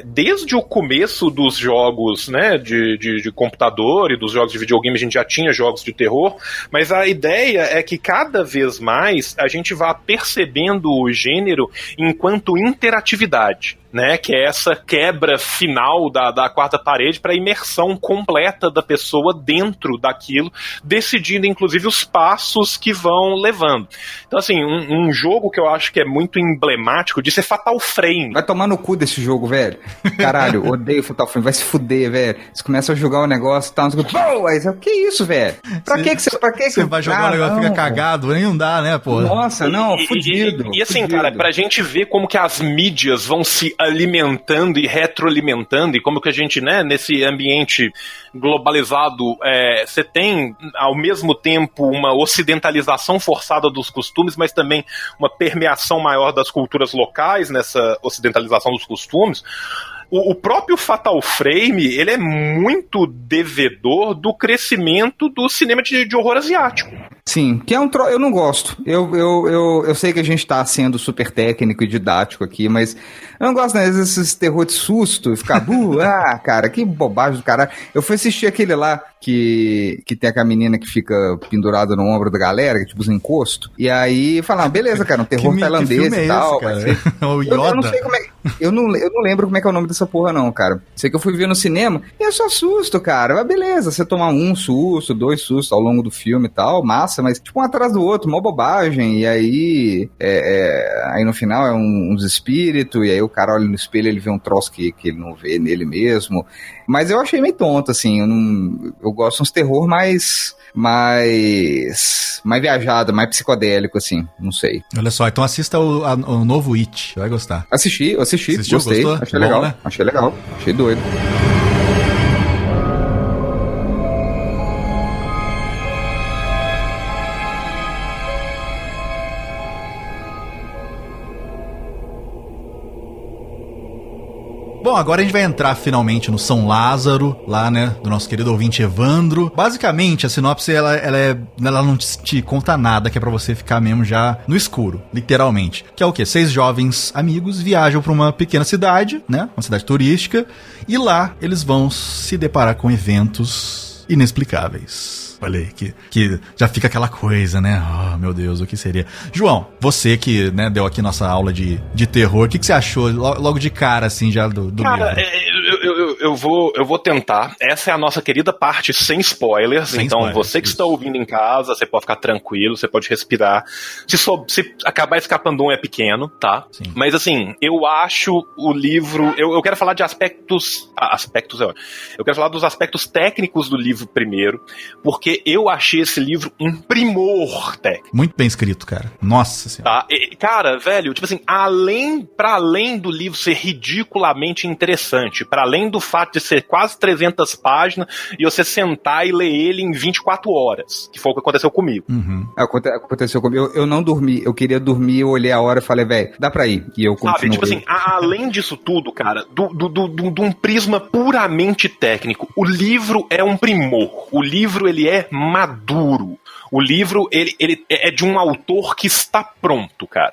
desde o começo dos jogos, né, de computador e dos jogos de videogame, a gente já tinha jogos de terror, mas a ideia é que cada vez mais a gente vá percebendo o gênero enquanto interatividade, né, que é essa quebra final da quarta parede para a imersão completa da pessoa dentro daquilo, decidindo inclusive os passos que vão levando. Então, assim, um jogo que eu acho que é muito emblemático disso é Fatal Frame. Vai tomar no cu desse jogo, velho. Caralho, odeio Fatal Frame, vai se fuder, velho. Você começa a jogar o negócio e tal, aí você, que isso, velho? Pra que você vai jogar o negócio e fica cagado? Nem não dá, né, pô? Nossa, não, fudido. E assim, fudido. Cara, pra gente ver como que as mídias vão se alimentando e retroalimentando, e como que a gente, né, nesse ambiente globalizado, você tem, ao mesmo tempo, uma ocidentalização forçada dos costumes, mas também uma permeação maior das culturas locais nessa ocidentalização dos costumes. O próprio Fatal Frame, ele é muito devedor do crescimento do cinema de horror asiático. Sim, que é eu não gosto. Eu sei que a gente tá sendo super técnico e didático aqui, mas eu não gosto, né, desses terror de susto, ficar cara, que bobagem do caralho. Eu fui assistir aquele lá que tem aquela menina que fica pendurada no ombro da galera, que tipo os encostos, e aí falar, beleza, cara, um terror tailandês e tal. O Yoda. Eu não sei como é. Eu não lembro como é que é o nome dessa porra, não, cara. Sei que eu fui ver no cinema e é só susto, cara. Mas beleza, você tomar um susto, 2 sustos ao longo do filme e tal, massa, mas tipo um atrás do outro, mó bobagem. E aí, aí no final é uns espíritos, e aí o cara olha no espelho e ele vê um troço que ele não vê nele mesmo. Mas eu achei meio tonto, assim. Eu gosto de uns terror mais viajado, mais psicodélico, assim, não sei. Olha só, então assista o novo It, vai gostar. Assistiu, gostei, gostou? achei Bom, legal, né? Achei doido. Bom, agora a gente vai entrar finalmente no São Lázaro, lá, né, do nosso querido ouvinte Evandro. Basicamente, a sinopse, ela não te conta nada, que é pra você ficar mesmo já no escuro, literalmente. Que é o quê? 6 jovens amigos viajam pra uma pequena cidade, né, uma cidade turística, e lá eles vão se deparar com eventos inexplicáveis. Olha aí, que já fica aquela coisa, né? Oh, meu Deus, o que seria? João, você que, né, deu aqui nossa aula de terror, o que você achou logo de cara, assim, já do Cara, livro? eu vou tentar. Essa é a nossa querida parte sem spoilers. Você que está ouvindo em casa, você pode ficar tranquilo, você pode respirar. Se acabar escapando é pequeno, tá? Sim. Mas assim, eu acho o livro... Eu quero falar de aspectos... Eu quero falar dos aspectos técnicos do livro primeiro, porque eu achei esse livro um primor técnico. Muito bem escrito, cara. Nossa Senhora. Tá? Cara, velho, tipo assim, para além do livro ser ridiculamente interessante, para além do fato de ser quase 300 páginas e você sentar e ler ele em 24 horas, que foi o que aconteceu comigo. Uhum. Aconteceu comigo. Eu não dormi, eu queria dormir, eu olhei a hora e falei, velho, dá pra ir. E eu continuei. Sabe, tipo assim, além disso tudo, cara, de um prisma puramente técnico, o livro é um primor. O livro, ele é maduro. O livro, ele é de um autor que está pronto, cara.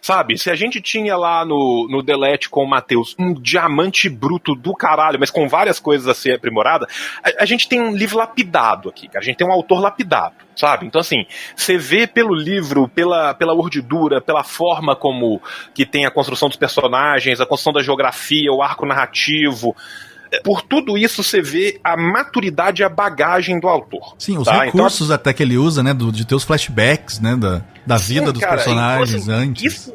Sabe, se a gente tinha lá no Delete com o Matheus um diamante bruto do caralho, mas com várias coisas a ser aprimorada, a gente tem um livro lapidado aqui, cara. A gente tem um autor lapidado, sabe? Então, assim, você vê pelo livro, pela urdidura, pela forma como que tem a construção dos personagens, a construção da geografia, o arco narrativo... Por tudo isso, você vê a maturidade e a bagagem do autor. Sim, os recursos então, até que ele usa, né, de ter os flashbacks, né, da vida dos personagens então, assim, antes.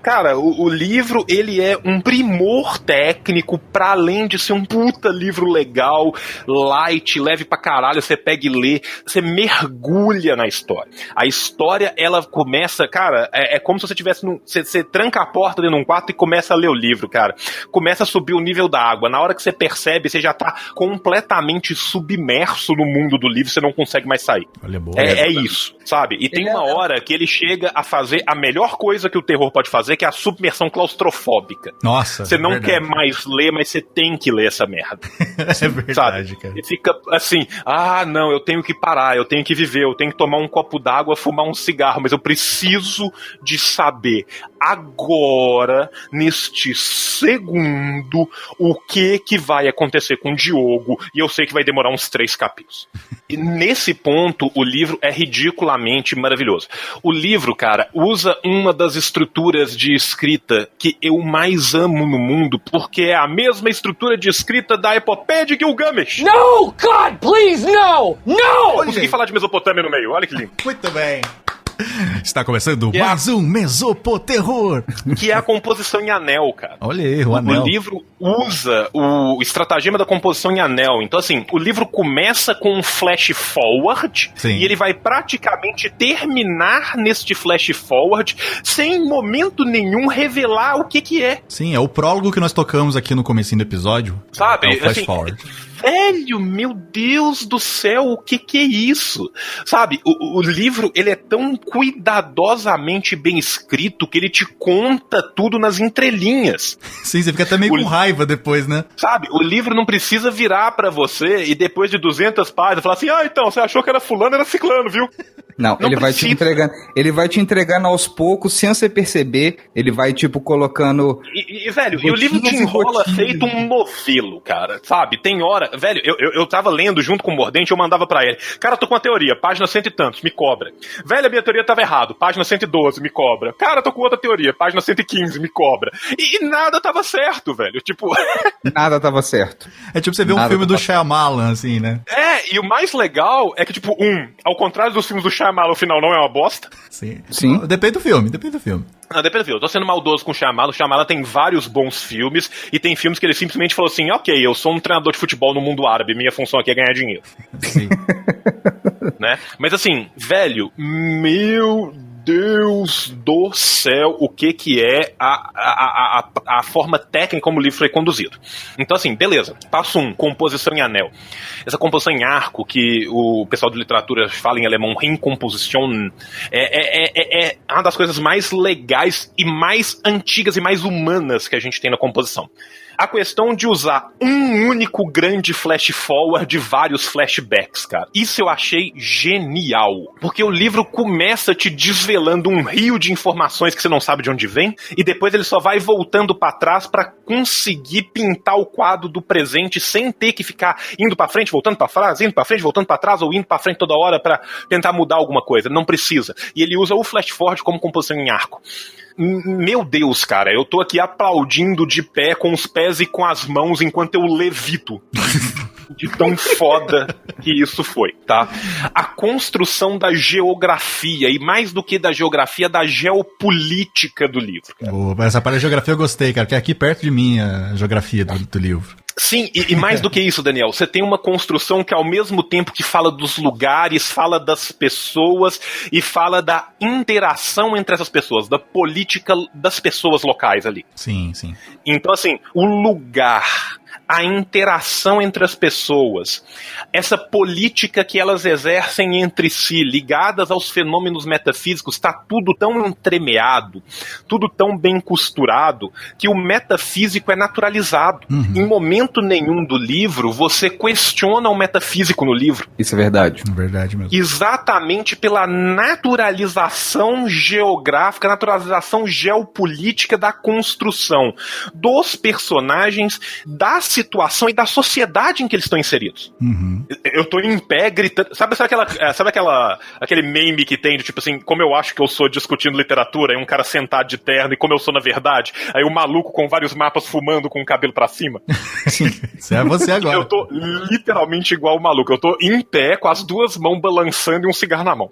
cara, o livro, ele é um primor técnico, pra além de ser um puta livro legal, light, leve pra caralho, você pega e lê, você mergulha na história. A história, ela começa, cara, é como se você tivesse você tranca a porta dentro de um quarto e começa a ler o livro, cara. Começa a subir o nível da água. Na hora que você percebe, você já tá completamente submerso no mundo do livro, você não consegue mais sair. Olha, boa. É isso, sabe? E tem uma hora que ele chega a fazer a melhor coisa que o terror pode fazer, que é a submersão claustrofóbica. Nossa, você não verdade. quer mais ler, mas você tem que ler essa merda. É verdade, sabe? cara. E fica assim, não, eu tenho que parar, eu tenho que viver, eu tenho que tomar um copo d'água, fumar um cigarro, mas eu preciso de saber agora, neste segundo, o que vai acontecer com o Diogo, e eu sei que vai demorar uns 3 capítulos. E nesse ponto, o livro é ridiculamente maravilhoso. O livro, cara, usa uma das estruturas de escrita que eu mais amo no mundo, porque é a mesma estrutura de escrita da Epopeia de Gilgamesh. No, God, please, no! No! Consegui falar de Mesopotâmia no meio, olha que lindo. Muito bem. Está começando Yeah. mais um Mesopoterror. Que é a composição em anel, cara. Olha aí, o anel. O livro usa o estratagema da composição em anel. Então, assim, o livro começa com um flash forward. Sim. E ele vai praticamente terminar neste flash forward sem em momento nenhum revelar o que é. Sim, é o prólogo que nós tocamos aqui no comecinho do episódio. Sabe? É o flash Assim, forward. Velho, meu Deus do céu, o que é isso? Sabe, o livro, ele é tão cuidadosamente bem escrito que ele te conta tudo nas entrelinhas. Sim, você fica até meio com raiva depois, né? Sabe, o livro não precisa virar pra você e depois de 200 páginas falar assim, então, você achou que era fulano, era ciclano, viu? Não, ele vai te entregando. Ele vai te entregando aos poucos, sem você perceber. Ele vai, tipo, colocando. Velho, e o livro te enrola feito um novelo, cara. Sabe? Tem hora. Velho, eu tava lendo junto com o Mordente, eu mandava pra ele. Cara, tô com uma teoria, página 100 e tantos, me cobra. Velho, a minha teoria tava errado, página 112, me cobra. Cara, tô com outra teoria, página 115, me cobra. E nada tava certo, velho. Tipo. Nada tava certo. É tipo você vê um filme do Shyamalan, assim, né? E o mais legal é que, tipo, ao contrário dos filmes do Shyamalan, o final não é uma bosta. Sim. Sim. Depende do filme, depende do filme. Não, depende do filme. Eu tô sendo maldoso com o Shyamalan. O Shyamalan tem vários bons filmes e tem filmes que ele simplesmente falou assim, ok, eu sou um treinador de futebol no mundo árabe, minha função aqui é ganhar dinheiro. Sim. Né? Mas assim, velho, meu Deus do céu, o que é a forma técnica como o livro foi conduzido. Então assim, beleza, passo 1, composição em anel. Essa composição em arco, que o pessoal de literatura fala em alemão, Ringkomposition, é uma das coisas mais legais e mais antigas e mais humanas que a gente tem na composição. A questão de usar um único grande flash forward e vários flashbacks, cara. Isso eu achei genial. Porque o livro começa te desvelando um rio de informações que você não sabe de onde vem, e depois ele só vai voltando pra trás pra conseguir pintar o quadro do presente sem ter que ficar indo pra frente, voltando pra trás, indo pra frente, voltando pra trás, ou indo pra frente toda hora pra tentar mudar alguma coisa. Não precisa. E ele usa o flash forward como composição em arco. Meu Deus, cara, eu tô aqui aplaudindo de pé com os pés e com as mãos enquanto eu levito. De tão foda que isso foi, tá? A construção da geografia, e mais do que da geografia, da geopolítica do livro. Essa parte da geografia eu gostei, cara, porque é aqui perto de mim a geografia do livro. Sim, e mais do que isso, Daniel, você tem uma construção que ao mesmo tempo que fala dos lugares, fala das pessoas e fala da interação entre essas pessoas, da política das pessoas locais ali. Sim, sim. Então, assim, o lugar, a interação entre as pessoas, essa política que elas exercem entre si, ligadas aos fenômenos metafísicos, está tudo tão entremeado, tudo tão bem costurado, que o metafísico é naturalizado. Uhum. Em momento nenhum do livro, você questiona o metafísico no livro. Isso é verdade. É verdade mesmo. Exatamente pela naturalização geográfica, naturalização geopolítica da construção dos personagens, da situação e da sociedade em que eles estão inseridos. Uhum. Eu tô em pé gritando. Sabe aquele meme que tem de tipo assim, como eu acho que eu sou discutindo literatura, aí um cara sentado de terno e como eu sou na verdade, aí o maluco com vários mapas fumando com o cabelo pra cima. Isso é você agora. Eu tô literalmente igual o maluco. Eu tô em pé com as duas mãos balançando e um cigarro na mão.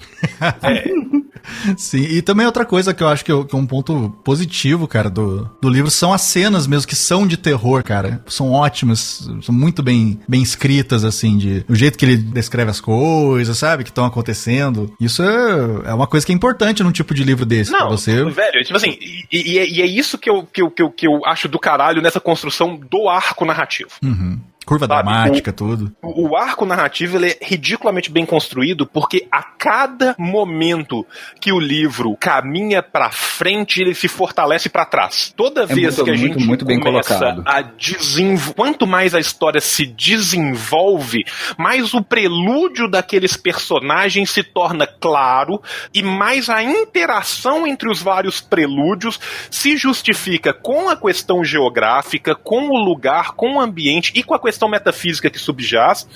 Sim, e também outra coisa que eu acho que é um ponto positivo, cara, do livro, são as cenas mesmo que são de terror, cara. São ótimas, são muito bem escritas, assim, o jeito que ele descreve as coisas, sabe, que estão acontecendo. Isso é uma coisa que é importante num tipo de livro desse. Não, pra você. Velho, tipo assim, e é isso que eu acho do caralho nessa construção do arco narrativo. Uhum. Curva dramática, tudo. O arco narrativo ele é ridiculamente bem construído porque a cada momento que o livro caminha pra frente, ele se fortalece pra trás. Toda vez que a gente muito bem começa colocado. a quanto mais a história se desenvolve, mais o prelúdio daqueles personagens se torna claro e mais a interação entre os vários prelúdios se justifica com a questão geográfica, com o lugar, com o ambiente e com a questão metafísica que subjaz,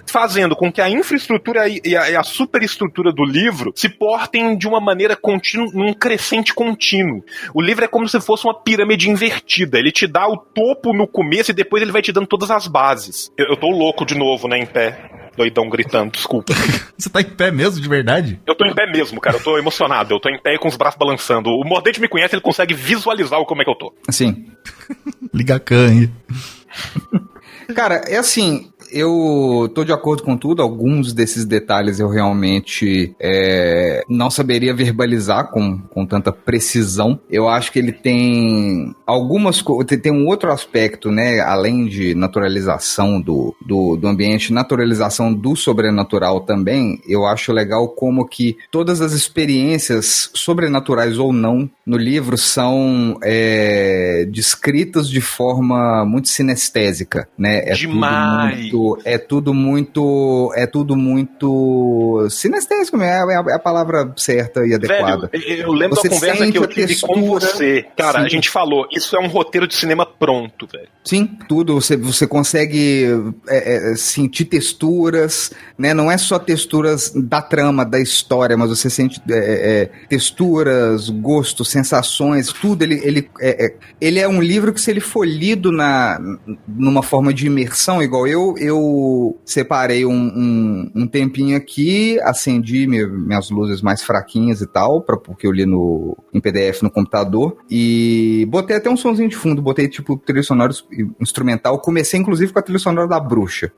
fazendo com que a infraestrutura e a superestrutura do livro se portem de uma maneira contínua, num crescente contínuo. O livro é como se fosse uma pirâmide invertida. Ele te dá o topo no começo e depois ele vai te dando todas as bases. Eu tô louco de novo, né, em pé. Doidão gritando, desculpa. Você tá em pé mesmo, de verdade? Eu tô em pé mesmo, cara. Eu tô emocionado. Eu tô em pé e com os braços balançando. O Mordente me conhece, ele consegue visualizar como é que eu tô. Sim. Liga a câmera. Cara, é assim, eu tô de acordo com tudo, alguns desses detalhes eu realmente não saberia verbalizar com tanta precisão. Eu acho que ele tem algumas coisas, tem um outro aspecto, né, além de naturalização do ambiente, naturalização do sobrenatural também. Eu acho legal como que todas as experiências sobrenaturais ou não no livro são descritas de forma muito sinestésica, né? Demais. É tudo muito sinestésico, é a palavra certa e adequada. Velho, eu lembro da conversa que eu tive com você. Cara, sim. A gente falou, isso é um roteiro de cinema pronto, velho. Sim, tudo. Você consegue sentir texturas, né? Não é só texturas da trama, da história, mas você sente texturas, gostos, sensações, tudo. Ele é um livro que, se ele for lido numa forma de imersão, igual eu separei um tempinho aqui, acendi minhas luzes mais fraquinhas e tal, porque eu li em PDF no computador, e botei até um sonzinho de fundo, botei tipo trilha sonora instrumental, comecei inclusive com a trilha sonora da Bruxa,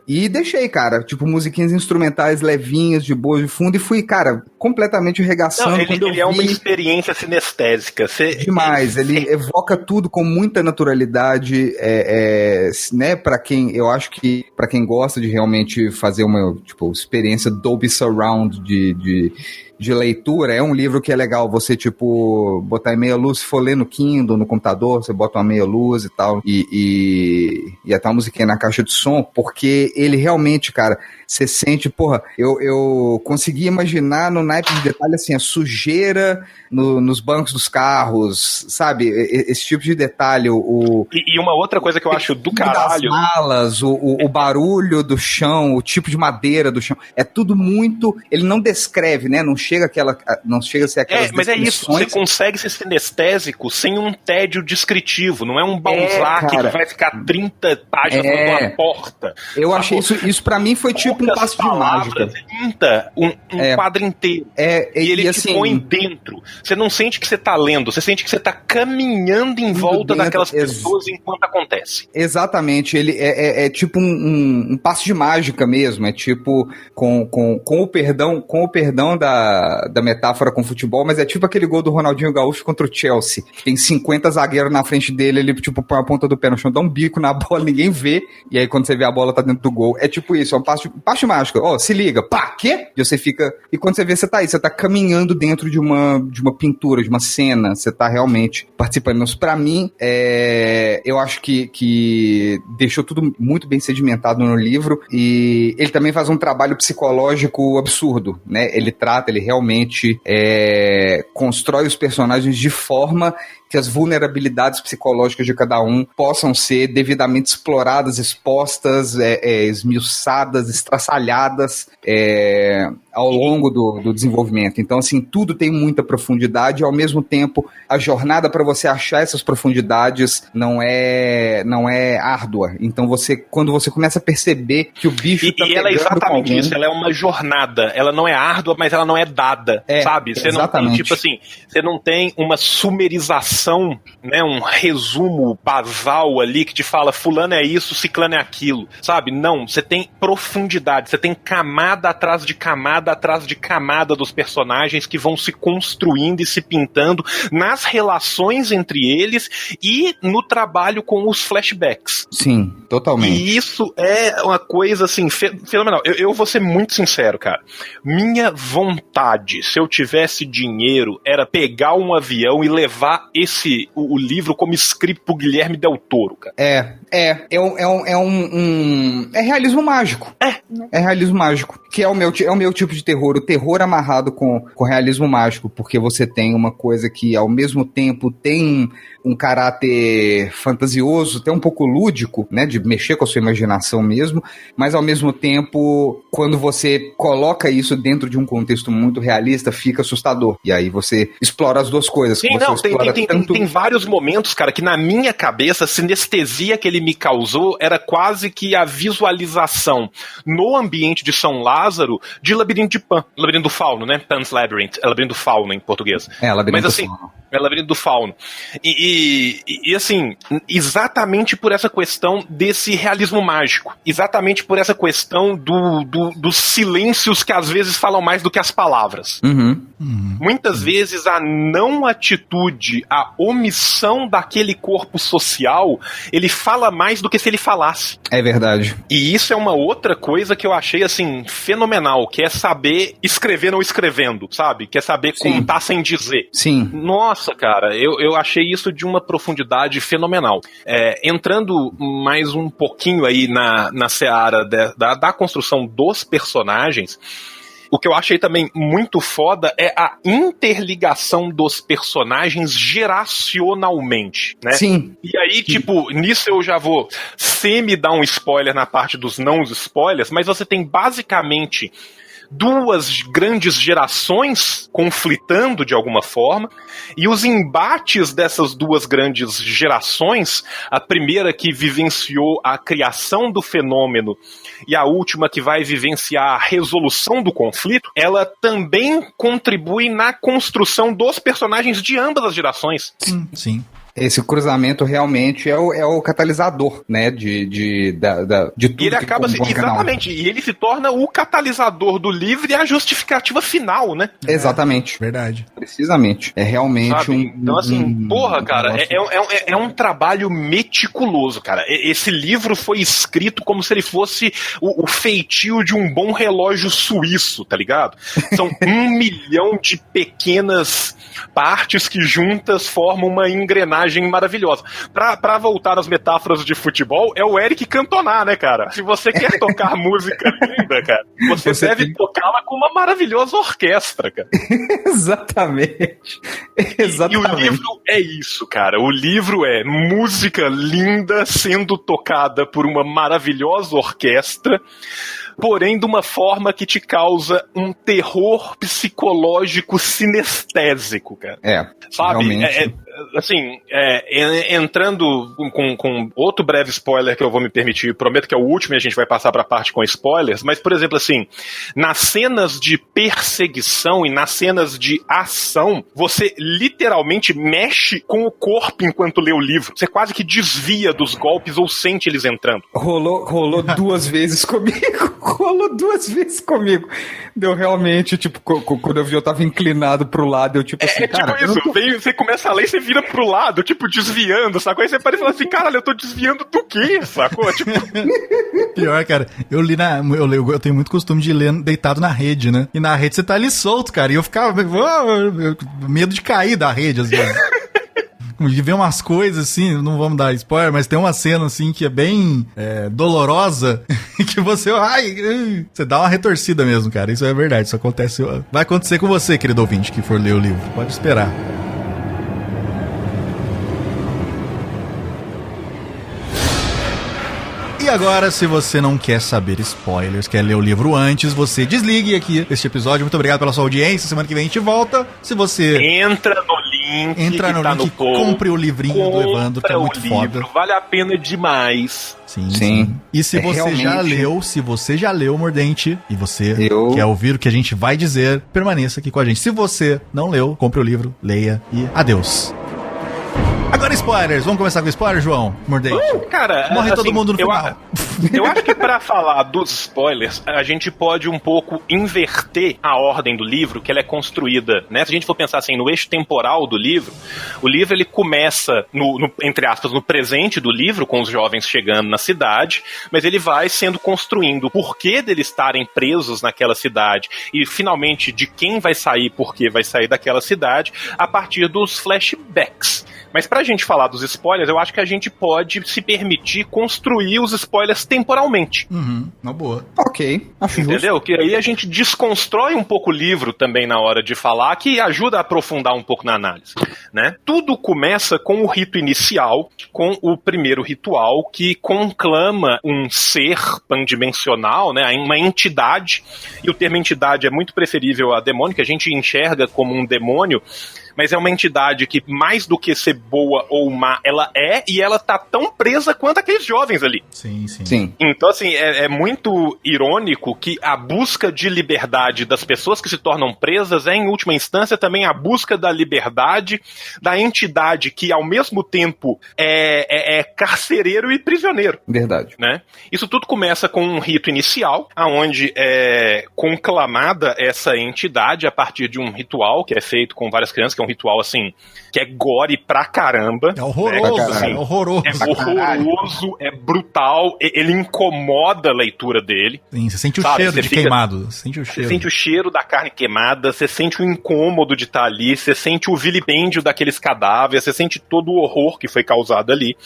e deixei, cara, tipo musiquinhas instrumentais levinhas, de boa, de fundo, e fui, cara, completamente arregaçando. Ele é uma experiência sinestésica. Demais, ele evoca tudo com muita naturalidade, né, pra quem, eu acho que pra quem gosta de realmente fazer uma, tipo, experiência Dolby Surround de leitura, é um livro que é legal você, tipo, botar em meia luz, se for ler no Kindle, no computador, você bota uma meia luz e tal, e até uma musiquinha na caixa de som, porque ele realmente, cara, você sente, porra, eu consegui imaginar no naipe de detalhe, assim, a sujeira nos bancos dos carros, sabe, esse tipo de detalhe, E uma outra coisa que eu acho do caralho... das malas, o barulho do chão, o tipo de madeira do chão, é tudo muito, ele não descreve, né, não chega a ser aquelas mas é isso, você consegue ser sinestésico sem um tédio descritivo, não é um Balzac que vai ficar 30 páginas numa porta. Eu achei isso pra mim foi tipo um passo de mágica. Pinta um quadro inteiro. E ele assim, te põe dentro. Você não sente que você tá lendo, você sente que você tá caminhando em volta daquelas pessoas enquanto acontece. Exatamente, ele é tipo um passo de mágica mesmo, é tipo com o perdão da metáfora com futebol, mas é tipo aquele gol do Ronaldinho Gaúcho contra o Chelsea. Tem 50 zagueiros na frente dele, ele tipo põe a ponta do pé no chão, dá um bico na bola, ninguém vê, e aí quando você vê a bola tá dentro do gol. É tipo isso, é um passo de mágica. Se liga, pá, quê? E você fica... E quando você vê, você tá caminhando dentro de uma pintura, de uma cena, você tá realmente participando. Mas pra mim, eu acho que deixou tudo muito bem sedimentado no livro, e ele também faz um trabalho psicológico absurdo, né? Ele realmente constrói os personagens de forma que as vulnerabilidades psicológicas de cada um possam ser devidamente exploradas, expostas, esmiuçadas, estraçalhadas. ao longo do desenvolvimento. Então, assim, tudo tem muita profundidade e, ao mesmo tempo, a jornada para você achar essas profundidades não é árdua. Então, quando você começa a perceber que o bicho tá ela é exatamente isso, ela é uma jornada. Ela não é árdua, mas ela não é dada, sabe? Você não tem, tipo assim, você não tem uma sumerização, né, um resumo basal ali que te fala fulano é isso, ciclano é aquilo, sabe? Não, você tem profundidade, você tem camada atrás de camada dos personagens que vão se construindo e se pintando nas relações entre eles e no trabalho com os flashbacks. Sim, totalmente. E isso é uma coisa, assim, fenomenal. Eu vou ser muito sincero, cara. Minha vontade, se eu tivesse dinheiro, era pegar um avião e levar o livro como script pro Guilherme Del Toro, cara. É realismo mágico. É realismo mágico, que é o meu tipo de terror. O terror amarrado com realismo mágico, porque você tem uma coisa que ao mesmo tempo tem um caráter fantasioso, até um pouco lúdico, né, de mexer com a sua imaginação mesmo, mas ao mesmo tempo, quando você coloca isso dentro de um contexto muito realista, fica assustador. E aí você explora as duas coisas. Sim, não, tem vários momentos, cara, que na minha cabeça, a sinestesia que ele me causou era quase que a visualização no ambiente de São Lázaro de Labirinto de Pan, Labirinto do Fauno, né? Pan's Labyrinth, é Labirinto do Fauno em português. Labirinto do Fauno. É Labirinto do Fauno. E assim, exatamente por essa questão desse realismo mágico, exatamente por essa questão dos silêncios que às vezes falam mais do que as palavras. Muitas vezes a não atitude, a omissão daquele corpo social, ele fala mais do que se ele falasse. É verdade. E isso é uma outra coisa que eu achei, assim, fenomenal, que é saber escrever não escrevendo, sabe? Que é saber contar sem dizer. Sim. Nossa, cara, eu achei isso de uma profundidade fenomenal. Entrando mais um pouquinho aí na seara da construção dos personagens, o que eu achei também muito foda é a interligação dos personagens geracionalmente, né? Sim. E aí, tipo, nisso eu já vou dar um spoiler na parte dos não spoilers, mas você tem basicamente duas grandes gerações conflitando de alguma forma, e os embates dessas duas grandes gerações, a primeira que vivenciou a criação do fenômeno e a última que vai vivenciar a resolução do conflito, ela também contribui na construção dos personagens de ambas as gerações. Sim. Esse cruzamento realmente é o catalisador, né, de tudo. E ele acaba exatamente, e ele se torna o catalisador do livro e a justificativa final, né? Exatamente. Verdade. Precisamente. É realmente Então, assim, porra, cara, é um trabalho meticuloso, cara. Esse livro foi escrito como se ele fosse o feitio de um bom relógio suíço, tá ligado? São 1 milhão de pequenas partes que juntas formam uma engrenagem maravilhosa. Pra voltar às metáforas de futebol, é o Eric Cantona, né, cara? Se você quer tocar música linda, cara, você deve tocá-la com uma maravilhosa orquestra, cara. Exatamente. E o livro é isso, cara. O livro é música linda sendo tocada por uma maravilhosa orquestra, porém de uma forma que te causa um terror psicológico sinestésico, cara. Sabe? Realmente. Entrando com outro breve spoiler que eu vou me permitir, prometo que é o último e a gente vai passar pra parte com spoilers, mas, por exemplo, assim, nas cenas de perseguição e nas cenas de ação, você literalmente mexe com o corpo enquanto lê o livro. Você quase que desvia dos golpes ou sente eles entrando. Rolou 2 vezes comigo. Rolou 2 vezes comigo. Deu realmente, tipo, quando eu vi, eu tava inclinado pro lado, eu tipo assim, cara... Tipo isso, você começa a ler e você vira pro lado, tipo, desviando, sacou? Aí você para e fala assim, caralho, eu tô desviando do quê, sacou? Tipo... Pior, cara, eu tenho muito costume de ler deitado na rede, né? E na rede você tá ali solto, cara, e eu ficava... medo de cair da rede, às vezes. De ver umas coisas assim, não vamos dar spoiler, mas tem uma cena assim que é bem dolorosa, que você dá uma retorcida mesmo, cara. Isso é verdade, isso acontece. Vai acontecer com você, querido ouvinte, que for ler o livro. Pode esperar. E agora, se você não quer saber spoilers, quer ler o livro antes, você desligue aqui este episódio. Muito obrigado pela sua audiência. Semana que vem a gente volta. Se você... Entra no link, compre o livrinho do Evandro, que é muito foda. Vale a pena demais. Sim. E se você já leu Mordente e você quer ouvir o que a gente vai dizer, permaneça aqui com a gente. Se você não leu, compre o livro, leia e adeus. Agora spoilers, vamos começar com spoilers, João? Mordente. Cara, morre todo mundo no final. Eu acho que pra falar dos spoilers, a gente pode um pouco inverter a ordem do livro, que ela é construída, né? Se a gente for pensar assim, no eixo temporal do livro, o livro ele começa, entre aspas, no presente do livro, com os jovens chegando na cidade, mas ele vai sendo construindo o porquê deles estarem presos naquela cidade e finalmente de quem vai sair, porque vai sair daquela cidade, a partir dos flashbacks. Mas pra gente falar dos spoilers, eu acho que a gente pode se permitir construir os spoilers temporalmente. Uma boa. Ok, acho justo. Entendeu? Que aí a gente desconstrói um pouco o livro também na hora de falar, que ajuda a aprofundar um pouco na análise, né? Tudo começa com o rito inicial, com o primeiro ritual que conclama um ser pandimensional, né? Uma entidade, e o termo entidade é muito preferível a demônio, que a gente enxerga como um demônio, mas é uma entidade que, mais do que ser boa ou má, ela é, e ela tá tão presa quanto aqueles jovens ali. Sim. Então, assim, é muito irônico que a busca de liberdade das pessoas que se tornam presas é, em última instância, também a busca da liberdade da entidade que, ao mesmo tempo, é carcereiro e prisioneiro. Verdade. Né? Isso tudo começa com um rito inicial, onde é conclamada essa entidade a partir de um ritual que é feito com várias crianças, que é um ritual, assim, que é gore pra caramba. É horroroso, né? Assim, é horroroso. É horroroso, é brutal, ele incomoda a leitura dele. Sim, você sente o cheiro de queimado. Você sente o cheiro da carne queimada, você sente o incômodo de estar ali, você sente o vilipêndio daqueles cadáveres, você sente todo o horror que foi causado ali.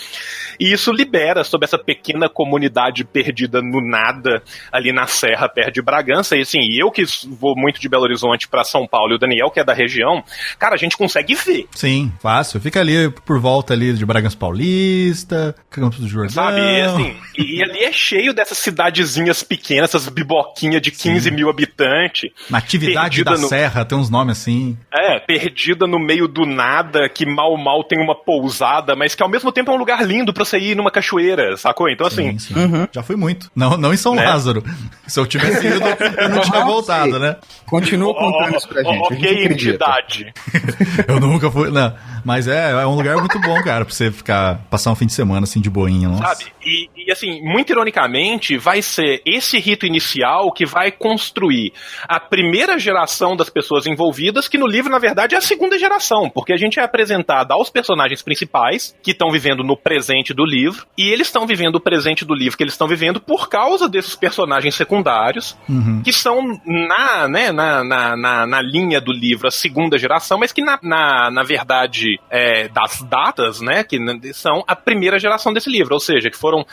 E isso libera sobre essa pequena comunidade perdida no nada, ali na serra, perto de Bragança. E assim, eu que vou muito de Belo Horizonte pra São Paulo, e o Daniel, que é da região, cara, a gente consegue ver. Sim, fácil. Fica ali por volta ali de Bragança Paulista, Campos do Jordão. Sabe, assim, e ali é cheio dessas cidadezinhas pequenas, essas biboquinhas de 15 mil habitantes. Natividade da Serra, tem uns nomes assim. Perdida no meio do nada, que mal tem uma pousada, mas que ao mesmo tempo é um lugar lindo pra você ir numa cachoeira, sacou? Então, assim... Sim. Já fui muito. Não em São Lázaro. Se eu tivesse ido, eu não tinha voltado, né? Continua contando isso pra gente. Ok, entidade. Eu nunca fui... Não. Mas é um lugar muito bom, cara, pra você passar um fim de semana, assim, de boinha, nossa. Sabe? E assim, muito ironicamente, vai ser esse rito inicial que vai construir a primeira geração das pessoas envolvidas, que no livro, na verdade, é a segunda geração, porque a gente é apresentado aos personagens principais, que estão vivendo no presente do livro, e eles estão vivendo o presente do livro que eles estão vivendo por causa desses personagens secundários, que são na linha do livro a segunda geração, mas que na verdade das datas, né, que são a primeira geração desse livro, ou seja, que foram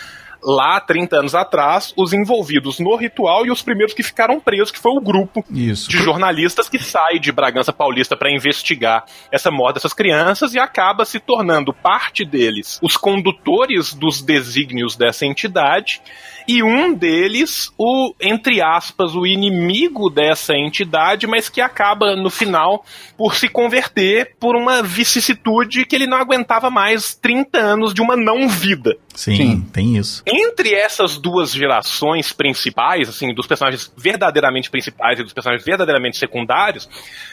lá, 30 anos atrás, os envolvidos no ritual e os primeiros que ficaram presos, que foi o grupo de jornalistas que sai de Bragança Paulista para investigar essa morte dessas crianças e acaba se tornando parte deles os condutores dos desígnios dessa entidade, e um deles, entre aspas, o inimigo dessa entidade, mas que acaba, no final, por se converter por uma vicissitude que ele não aguentava mais 30 anos de uma não-vida. Sim, tem isso. Entre essas duas gerações principais, assim, dos personagens verdadeiramente principais e dos personagens verdadeiramente secundários,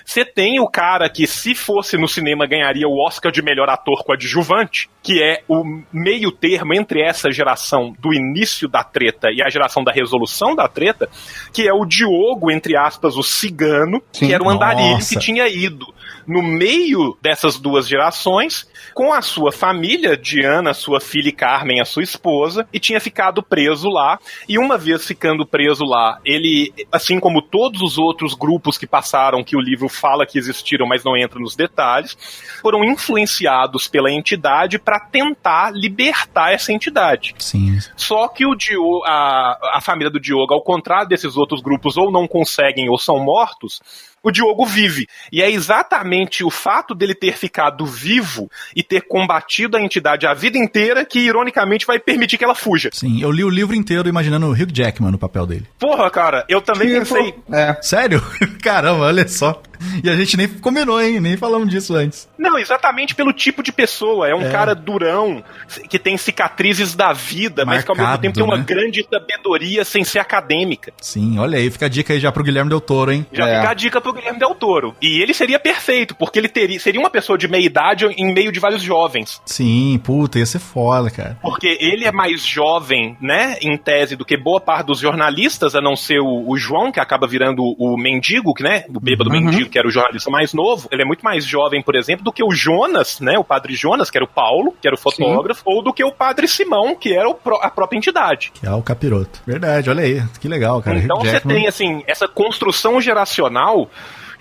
você tem o cara que, se fosse no cinema, ganharia o Oscar de melhor ator coadjuvante, que é o meio termo entre essa geração do início da treta e a geração da resolução da treta, que é o Diogo, entre aspas, o cigano, que era o andarilho que tinha ido no meio dessas duas gerações, com a sua família, Diana, sua filha, e Carmen, a sua esposa, e tinha ficado preso lá, e uma vez ficando preso lá, ele, assim como todos os outros grupos que passaram, que o livro fala que existiram, mas não entra nos detalhes, foram influenciados pela entidade para tentar libertar essa entidade. Sim. Só que o Diogo, a família do Diogo, ao contrário desses outros grupos, ou não conseguem ou são mortos, o Diogo vive. E é exatamente o fato dele ter ficado vivo e ter combatido a entidade a vida inteira que, ironicamente, vai permitir que ela fuja. Sim, eu li o livro inteiro imaginando o Hugh Jackman no papel dele. Porra, cara, eu também pensei... Sério? Caramba, olha só. E a gente nem combinou, hein? Nem falamos disso antes. Não, exatamente pelo tipo de pessoa. É um cara durão, que tem cicatrizes da vida, mas que ao mesmo tempo tem uma grande sabedoria sem ser acadêmica. Sim, olha aí, fica a dica aí já pro Guilherme Del Toro, hein? Já fica a dica pro Guilherme Del Toro. E ele seria perfeito, porque ele seria uma pessoa de meia idade em meio de vários jovens. Sim, puta, ia ser foda, cara. Porque ele é mais jovem, né, em tese, do que boa parte dos jornalistas, a não ser o João, que acaba virando o mendigo, né, o bêbado mendigo, que era o jornalista mais novo. Ele é muito mais jovem, por exemplo, do que o Jonas, né, o padre Jonas, que era o Paulo, que era o fotógrafo, ou do que o padre Simão, que era a própria entidade. Que é o capiroto. Verdade, olha aí, que legal, cara. Então você tem, assim, essa construção geracional,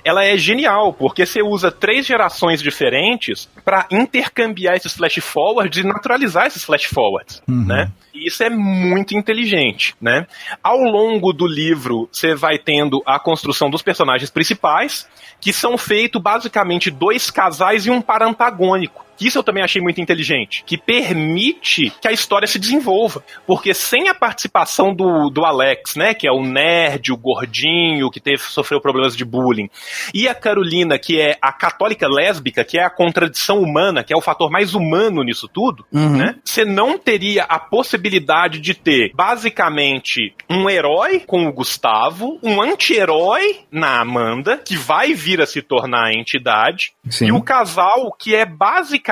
ela é genial, porque você usa 3 gerações diferentes para intercambiar esses flash forwards e naturalizar esses flash forwards, né? E isso é muito inteligente, né? Ao longo do livro, você vai tendo a construção dos personagens principais, que são feitos basicamente 2 casais e um par antagônico. Isso eu também achei muito inteligente, que permite que a história se desenvolva, porque sem a participação do Alex, né, que é o nerd, o gordinho, que sofreu problemas de bullying, e a Carolina, que é a católica lésbica, que é a contradição humana, que é o fator mais humano nisso tudo, né, você não teria a possibilidade de ter, basicamente, um herói com o Gustavo, um anti-herói na Amanda, que vai vir a se tornar a entidade, e o casal que é basicamente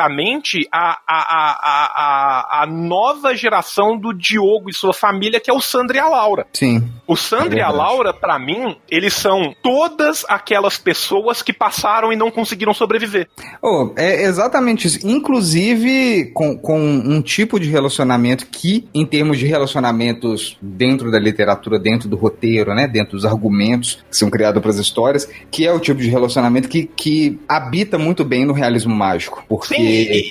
a nova geração do Diogo e sua família, que é o Sandro e a Laura. Sim. O Sandro e a Laura, pra mim, eles são todas aquelas pessoas que passaram e não conseguiram sobreviver. É exatamente isso. Inclusive, com um tipo de relacionamento que, em termos de relacionamentos dentro da literatura, dentro do roteiro, né, dentro dos argumentos que são criados para as histórias, que é o tipo de relacionamento que habita muito bem no realismo mágico. Porque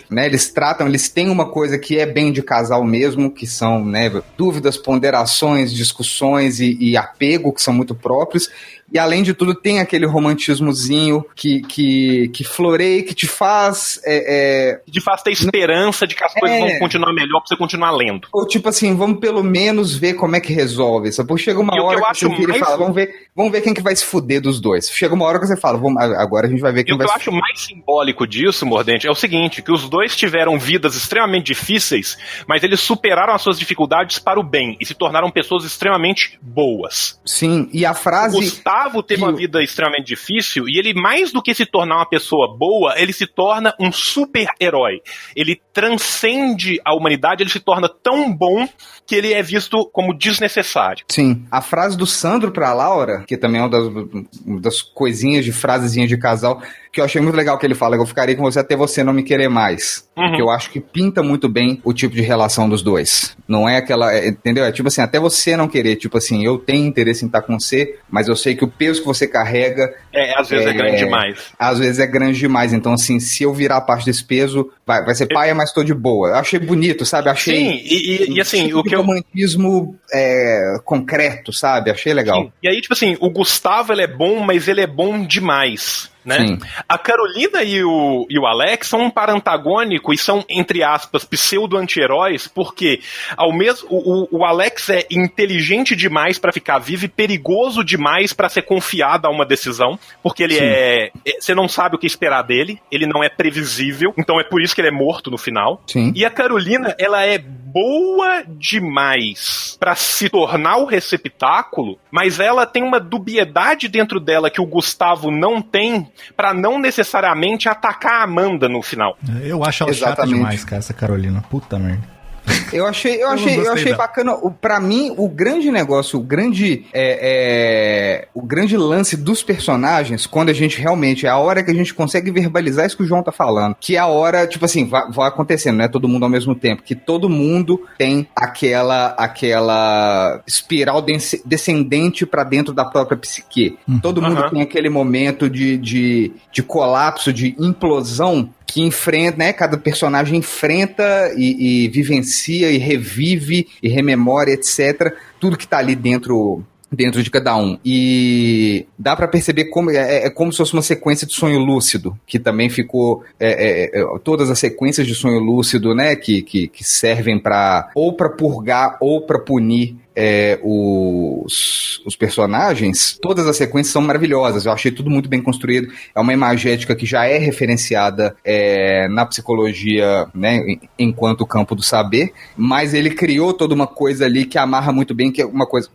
né, eles têm uma coisa que é bem de casal mesmo, que são, né, dúvidas, ponderações, discussões e apego, que são muito próprios. E além de tudo tem aquele romantismozinho que floreia, que te faz... Que te faz ter esperança de que as coisas vão continuar melhor pra você continuar lendo. Ou tipo assim, vamos pelo menos ver como é que resolve. Só porque chega uma hora que você vira e fala, vamos ver quem que vai se fuder dos dois. Chega uma hora que você fala, agora a gente vai ver quem vai se fuder. O que eu acho mais simbólico disso, Mordente, é o seguinte, que os dois tiveram vidas extremamente difíceis, mas eles superaram as suas dificuldades para o bem e se tornaram pessoas extremamente boas. Sim, e a frase... O Gustavo teve uma vida extremamente difícil e ele, mais do que se tornar uma pessoa boa, ele se torna um super-herói. Ele transcende a humanidade, ele se torna tão bom que ele é visto como desnecessário. Sim. A frase do Sandro pra Laura, que também é uma das coisinhas de frasezinha de casal, que eu achei muito legal que ele fala, eu ficarei com você até você não me querer mais. Que eu acho que pinta muito bem o tipo de relação dos dois. Não é aquela, entendeu? É tipo assim, até você não querer, tipo assim, eu tenho interesse em estar com você, mas eu sei que o peso que você carrega... às vezes é grande demais. Às vezes é grande demais, então assim, se eu virar parte desse peso, vai ser paia, mas tô de boa. Eu achei bonito, sabe? Achei... Sim, e assim, tipo o que romantismo concreto, sabe? Achei legal. Sim. E aí, tipo assim, o Gustavo, ele é bom, mas ele é bom demais. Né? Sim. A Carolina e o Alex são um par antagônico e são, entre aspas, pseudo-anti-heróis, porque o Alex é inteligente demais pra ficar vivo e perigoso demais pra ser confiado a uma decisão, porque ele você não sabe o que esperar dele, ele não é previsível, então é por isso que ele é morto no final. Sim. E a Carolina, ela é boa demais pra se tornar o receptáculo, mas ela tem uma dubiedade dentro dela que o Gustavo não tem, pra não necessariamente atacar a Amanda no final. Eu acho ela chata demais, cara, essa Carolina. Puta merda. Eu achei bacana. Pra mim, o grande negócio, o grande lance dos personagens, quando a gente realmente, é a hora que a gente consegue verbalizar isso que o João tá falando, que é a hora, tipo assim, vai acontecendo, não é todo mundo ao mesmo tempo, que todo mundo tem aquela espiral descendente pra dentro da própria psique. Todo mundo tem aquele momento de colapso, de implosão, que enfrenta, né? Cada personagem enfrenta e vivencia e revive e rememora, etc. Tudo que tá ali dentro dentro de cada um. E dá pra perceber como é como se fosse uma sequência de sonho lúcido, que também ficou todas as sequências de sonho lúcido, né, que servem ou pra purgar ou pra punir os personagens. Todas as sequências são maravilhosas, eu achei tudo muito bem construído. É uma imagética que já é referenciada na psicologia, né, enquanto campo do saber, mas ele criou toda uma coisa ali que amarra muito bem, que é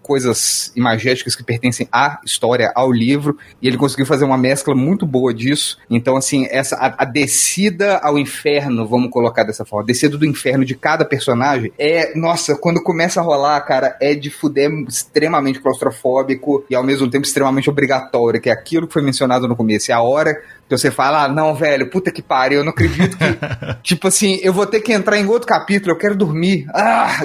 coisas imagéticas que pertencem à história, ao livro, e ele conseguiu fazer uma mescla muito boa disso. Então, assim, a descida ao inferno, vamos colocar dessa forma, a descida do inferno de cada personagem nossa, quando começa a rolar, cara, de fuder, extremamente claustrofóbico e ao mesmo tempo extremamente obrigatório, que é aquilo que foi mencionado no começo. É a hora que você fala, não, velho, puta que pariu, eu não acredito que tipo assim, eu vou ter que entrar em outro capítulo, eu quero dormir.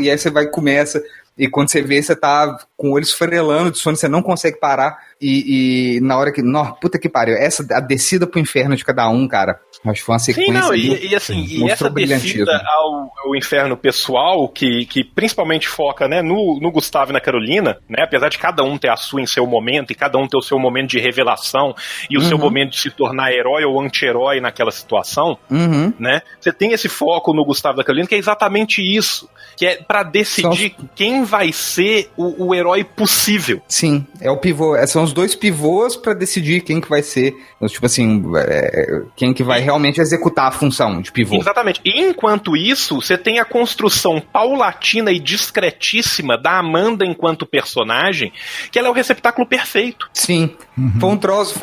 E aí você vai e começa, e quando você vê, você tá com o olho esfarelando de sono, você não consegue parar, e na hora que, puta que pariu, a descida pro inferno de cada um, cara, acho que foi uma sequência. Sim, não, e essa descida ao inferno pessoal, que principalmente foca, né, no Gustavo e na Carolina, né, apesar de cada um ter a sua em seu momento, e cada um ter o seu momento de revelação, e o seu momento de se tornar herói ou anti-herói naquela situação, né, você tem esse foco no Gustavo e na Carolina, que é exatamente isso, que é pra decidir quem vai ser o herói possível. Sim, é o pivô, são os dois pivôs pra decidir quem que vai ser, tipo assim, quem que vai realmente executar a função de pivô. Exatamente. E enquanto isso, você tem a construção paulatina e discretíssima da Amanda enquanto personagem, que ela é o receptáculo perfeito. Sim. Foi um troço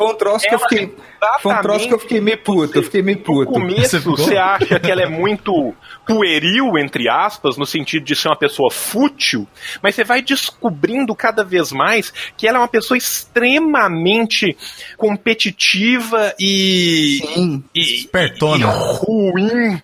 que eu fiquei... Foi um troço que eu fiquei meio puto. No começo, você acha que ela é muito pueril, entre aspas, no sentido de ser uma pessoa fútil, mas você vai descobrindo cada vez mais que ela é uma pessoa extremamente competitiva e espertona. E ruim.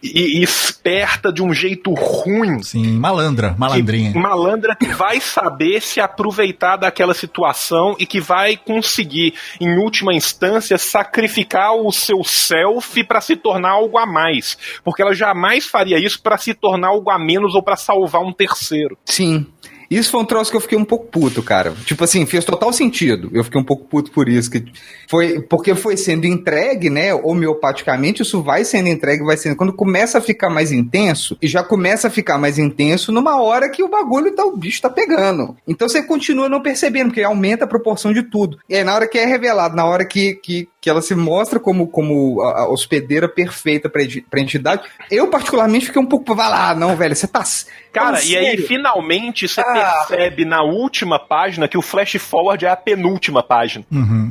E esperta de um jeito ruim. Sim, malandrinha. Malandra que vai saber se aproveitar daquela situação e que vai conseguir, em última instância, sacrificar o seu self para se tornar algo a mais. Porque ela jamais faria isso para se tornar algo a menos ou para salvar um terceiro. Sim. Isso foi um troço que eu fiquei um pouco puto, cara. Tipo assim, fez total sentido. Eu fiquei um pouco puto por isso. Porque foi sendo entregue, né, homeopaticamente, isso vai sendo entregue, vai sendo... Quando começa a ficar mais intenso, e já começa a ficar mais intenso numa hora que o bagulho o bicho tá pegando. Então você continua não percebendo, porque aumenta a proporção de tudo. E aí na hora que é revelado, na hora que ela se mostra como a hospedeira perfeita pra entidade, eu particularmente fiquei um pouco... Vai lá, não, velho, você tá... Cara, e aí finalmente você percebe na última página que o flash forward é a penúltima página.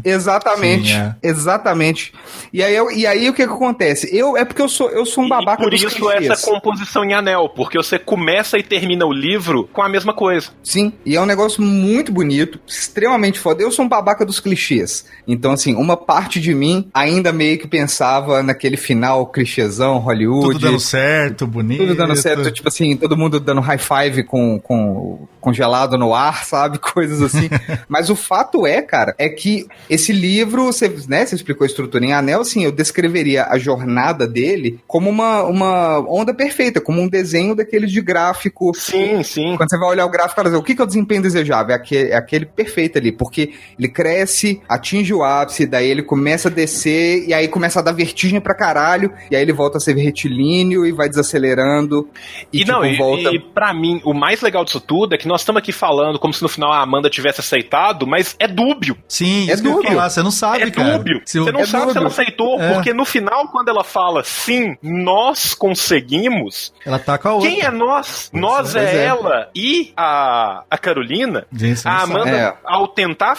Exatamente. Sim, exatamente. E aí o que acontece? É porque eu sou um babaca dos clichês. Por isso essa composição em anel, porque você começa e termina o livro com a mesma coisa. Sim, e é um negócio muito bonito, extremamente foda. Eu sou um babaca dos clichês. Então, assim, uma parte de mim ainda meio que pensava naquele final clichêzão, Hollywood. Tudo dando certo, bonito. Tudo dando certo, tipo assim, todo mundo dando high five com congelado no ar, sabe? Coisas assim. Mas o fato cara, é que esse livro, você explicou a estrutura em anel, assim, eu descreveria a jornada dele como uma onda perfeita, como um desenho daqueles de gráfico. Sim, sim. Quando você vai olhar o gráfico, fala assim, o que é o desempenho desejável? É aquele perfeito ali, porque ele cresce, atinge o ápice, daí ele começa a descer, e aí começa a dar vertigem pra caralho, e aí ele volta a ser retilíneo e vai desacelerando. E pra mim, o mais legal disso tudo é que nós estamos aqui falando como se no final a Amanda tivesse aceitado, mas é dúbio. Sim, isso que eu ia falar, você não sabe, cara. É dúbio. Você não sabe se ela aceitou, porque no final, quando ela fala, sim, nós conseguimos, ela tá com a outra. Quem é nós? Nós é ela e a Carolina. A Amanda, ao tentar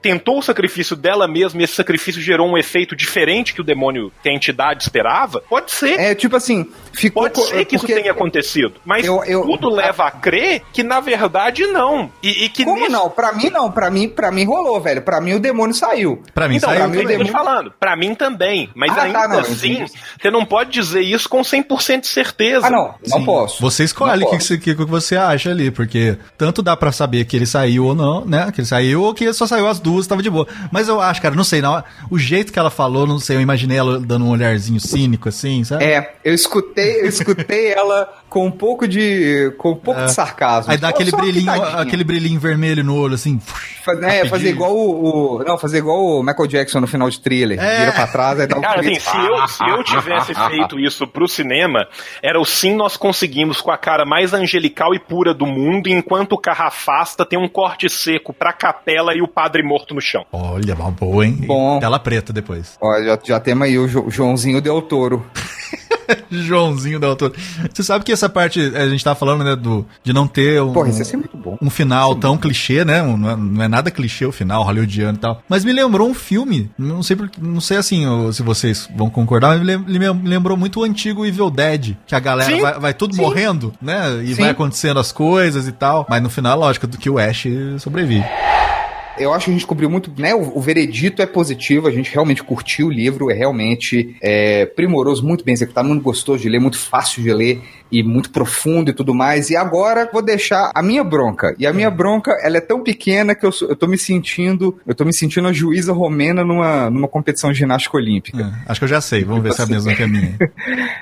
tentou o sacrifício dela mesma, e esse sacrifício gerou um efeito diferente que o demônio, que a entidade esperava. Pode ser. Tipo assim, pode ser que isso tenha acontecido, mas tudo leva a crer que na verdade não. E que como não? Pra mim não, pra mim rolou, velho. Pra mim o demônio saiu. Pra mim então, saiu. Pra mim, eu tô te falando. Pra mim também. Mas ainda assim, você não pode dizer isso com 100% de certeza. Não posso. Você escolhe o que você acha ali, porque tanto dá pra saber que ele saiu ou não, né? Que ele saiu ou que ele só saiu as duas, tava de boa. Mas eu acho, cara, não sei, o jeito que ela falou, não sei, eu imaginei ela dando um olharzinho cínico, assim, sabe? Eu escutei ela com um pouco de sarcasmo. Aí dá aquele brilhinho vermelho no olho, assim. Fazer igual o Michael Jackson no final de Thriller. Vira pra trás, aí dá Cara, assim, se eu tivesse feito isso pro cinema, era o sim, nós conseguimos com a cara mais angelical e pura do mundo, enquanto o carro afasta, tem um corte seco pra capela e o padre morto no chão. Olha, uma boa, hein? Bom. E tela preta depois. Ó, já temos aí o Joãozinho Del Toro. Joãozinho da autora. Você sabe que essa parte, a gente tava falando, né, de não ter isso é muito bom. Um final tão clichê, né? Não é nada clichê o final, hollywoodiano e tal. Mas me lembrou um filme, não sei assim se vocês vão concordar, mas me lembrou muito o antigo Evil Dead, que a galera vai tudo morrendo, né? E vai acontecendo as coisas e tal. Mas no final, é lógico que o Ash sobrevive. Eu acho que a gente cobriu muito, né? O veredito é positivo, a gente realmente curtiu o livro, é realmente primoroso, muito bem executado, muito gostoso de ler, muito fácil de ler e muito profundo e tudo mais. E agora vou deixar a minha bronca. E a minha bronca, ela é tão pequena que eu tô me sentindo a juíza romena numa competição de ginástica olímpica. Acho que eu já sei, vamos ver se é a mesma que a minha.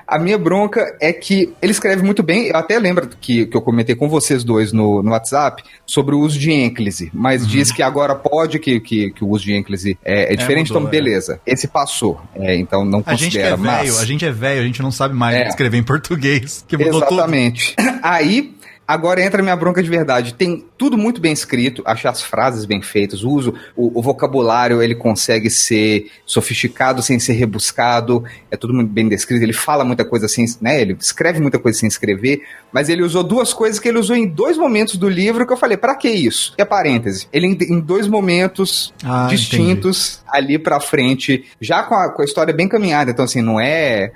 A minha bronca é que ele escreve muito bem, eu até lembro que eu comentei com vocês dois no WhatsApp sobre o uso de ênclise, mas diz que agora pode que o uso de ênclise é diferente, mudou, então beleza. Esse passou, então não considera. A gente é velho, a gente não sabe mais escrever em português, que mudou exatamente. Tudo. Aí... Agora entra a minha bronca de verdade. Tem tudo muito bem escrito, acho as frases bem feitas, o vocabulário, ele consegue ser sofisticado sem ser rebuscado, é tudo muito bem descrito, ele fala muita coisa sem, né, ele escreve muita coisa sem escrever, mas ele usou duas coisas que ele usou em 2 momentos do livro que eu falei, pra que isso? E a parêntese, ele em 2 momentos distintos, entendi. Ali pra frente, já com a história bem caminhada, então assim, não é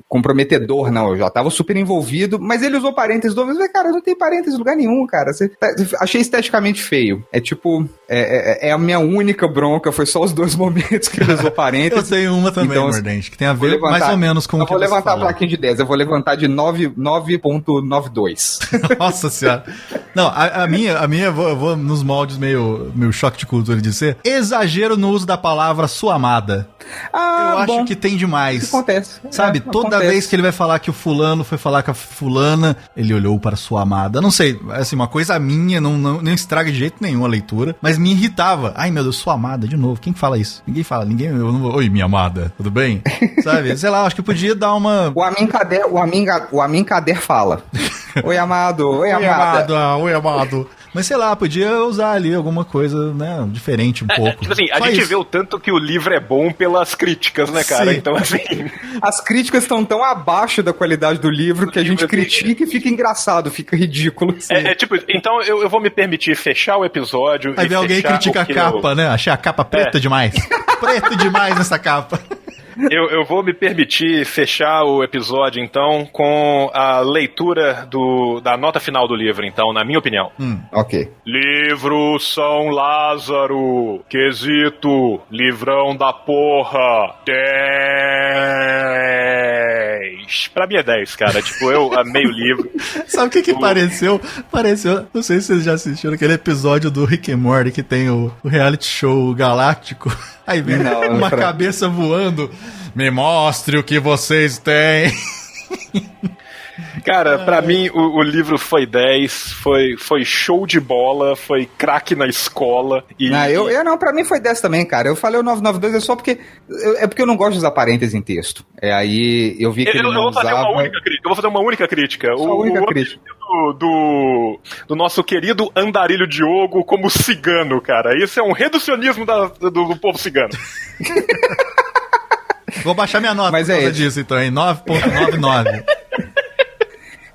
comprometedor, não, eu já tava super envolvido, mas ele usou parênteses 2 vezes, cara, não tem parênteses em lugar nenhum, cara. Achei esteticamente feio. É tipo, é a minha única bronca, foi só os 2 momentos que ele usou parênteses. Eu tenho uma também, então, Mordente, que tem a ver mais ou menos com o que você falou. Eu vou levantar a plaquinha de 10, eu vou levantar de 9.92. Nossa senhora. Não, a minha eu vou nos moldes meio choque de cultura de ser exagero no uso da palavra sua amada. Eu acho que tem demais. Isso acontece. Sabe, toda vez que ele vai falar que o fulano foi falar com a fulana, ele olhou para sua amada. Não sei, assim, uma coisa minha, não estraga de jeito nenhum a leitura, mas me irritava. Ai, meu Deus, sua amada, de novo. Quem fala isso? Ninguém fala, eu não vou. Oi, minha amada, tudo bem? Sabe, sei lá, acho que podia dar uma... O Amin Kader fala. Oi, amado, oi, amada. Oi, amado. Mas sei lá, podia usar ali alguma coisa, né, diferente um pouco. Tipo assim, a gente vê o tanto que o livro é bom pelas críticas, né, cara? Sim. Então, assim... As críticas estão tão abaixo da qualidade do livro que a gente critica e fica engraçado, fica ridículo. Assim. Tipo, então eu vou me permitir fechar o episódio. Aí vem alguém critica a capa, né? Achei a capa preta demais. Preto demais nessa capa. Eu vou me permitir fechar o episódio, então, com a leitura da nota final do livro, então, na minha opinião. Ok. Livro São Lázaro, quesito, livrão da porra, 10. Pra mim é 10, cara. Tipo, eu amei o livro. Sabe o que pareceu? Pareceu, não sei se vocês já assistiram aquele episódio do Rick and Morty que tem o reality show galáctico. Aí vem uma cabeça voando. Me mostre o que vocês têm. Cara, pra mim o livro foi 10, foi show de bola, foi craque na escola. Não, pra mim foi 10 também, cara. Eu falei o 992 é só porque eu não gosto de usar parênteses em texto. Aí eu vi que ele não usava... Eu vou fazer uma única crítica. Crítica. Do nosso querido Andarilho Diogo como cigano, cara. Isso é um reducionismo do povo cigano. Vou baixar minha nota por causa disso, então, em 9.99.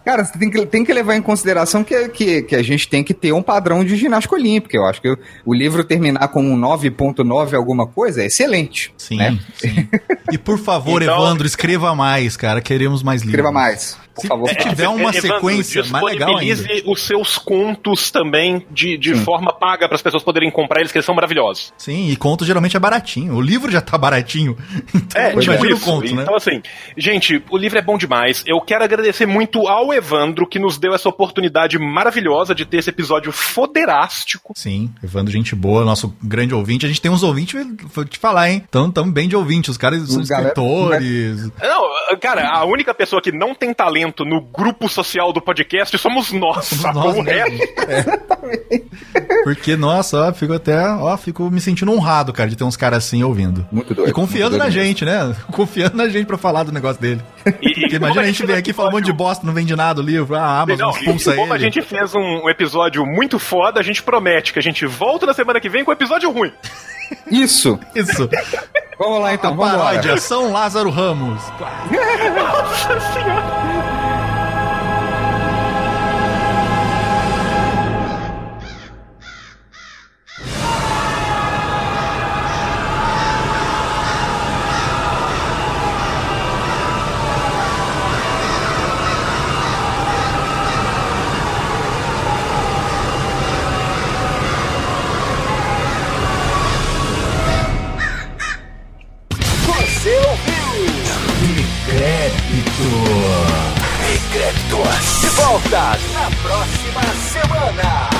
Cara, você tem que levar em consideração que a gente tem que ter um padrão de ginástica olímpica. Eu acho que o livro terminar com um 9.9 alguma coisa é excelente. Sim, né? sim. E por favor, então, Evandro, escreva mais, cara. Queremos mais livros. Escreva mais. Se tiver uma sequência mais legal ainda. Disponibilize os seus contos também de forma paga para as pessoas poderem comprar eles, que eles são maravilhosos. Sim, e conto geralmente é baratinho. O livro já tá baratinho. Então, imagina o conto, né? Então, assim, gente, o livro é bom demais. Eu quero agradecer muito ao Evandro, que nos deu essa oportunidade maravilhosa de ter esse episódio foderástico. Sim, Evandro, gente boa, nosso grande ouvinte. A gente tem uns ouvintes, vou te falar, hein? Então, tamo bem de ouvinte. Os caras são escritores. Não, cara, a única pessoa que não tem talento no grupo social do podcast somos nós. Somos nós, né? Porque, nossa, fico me sentindo honrado, cara, de ter uns caras assim ouvindo. Muito doido. E confiando na gente, né? Confiando na gente pra falar do negócio dele. Porque imagina a gente vem aqui falando um monte de bosta, não vende nada o livro, a Amazon expulsa ele. Como a gente fez um episódio muito foda, a gente promete que a gente volta na semana que vem com um episódio ruim. Isso. Vamos lá então, vamos lá. Paródia, São Lázaro Ramos. Nossa Senhora. Você ouviu? Decrépitos. De volta na próxima semana.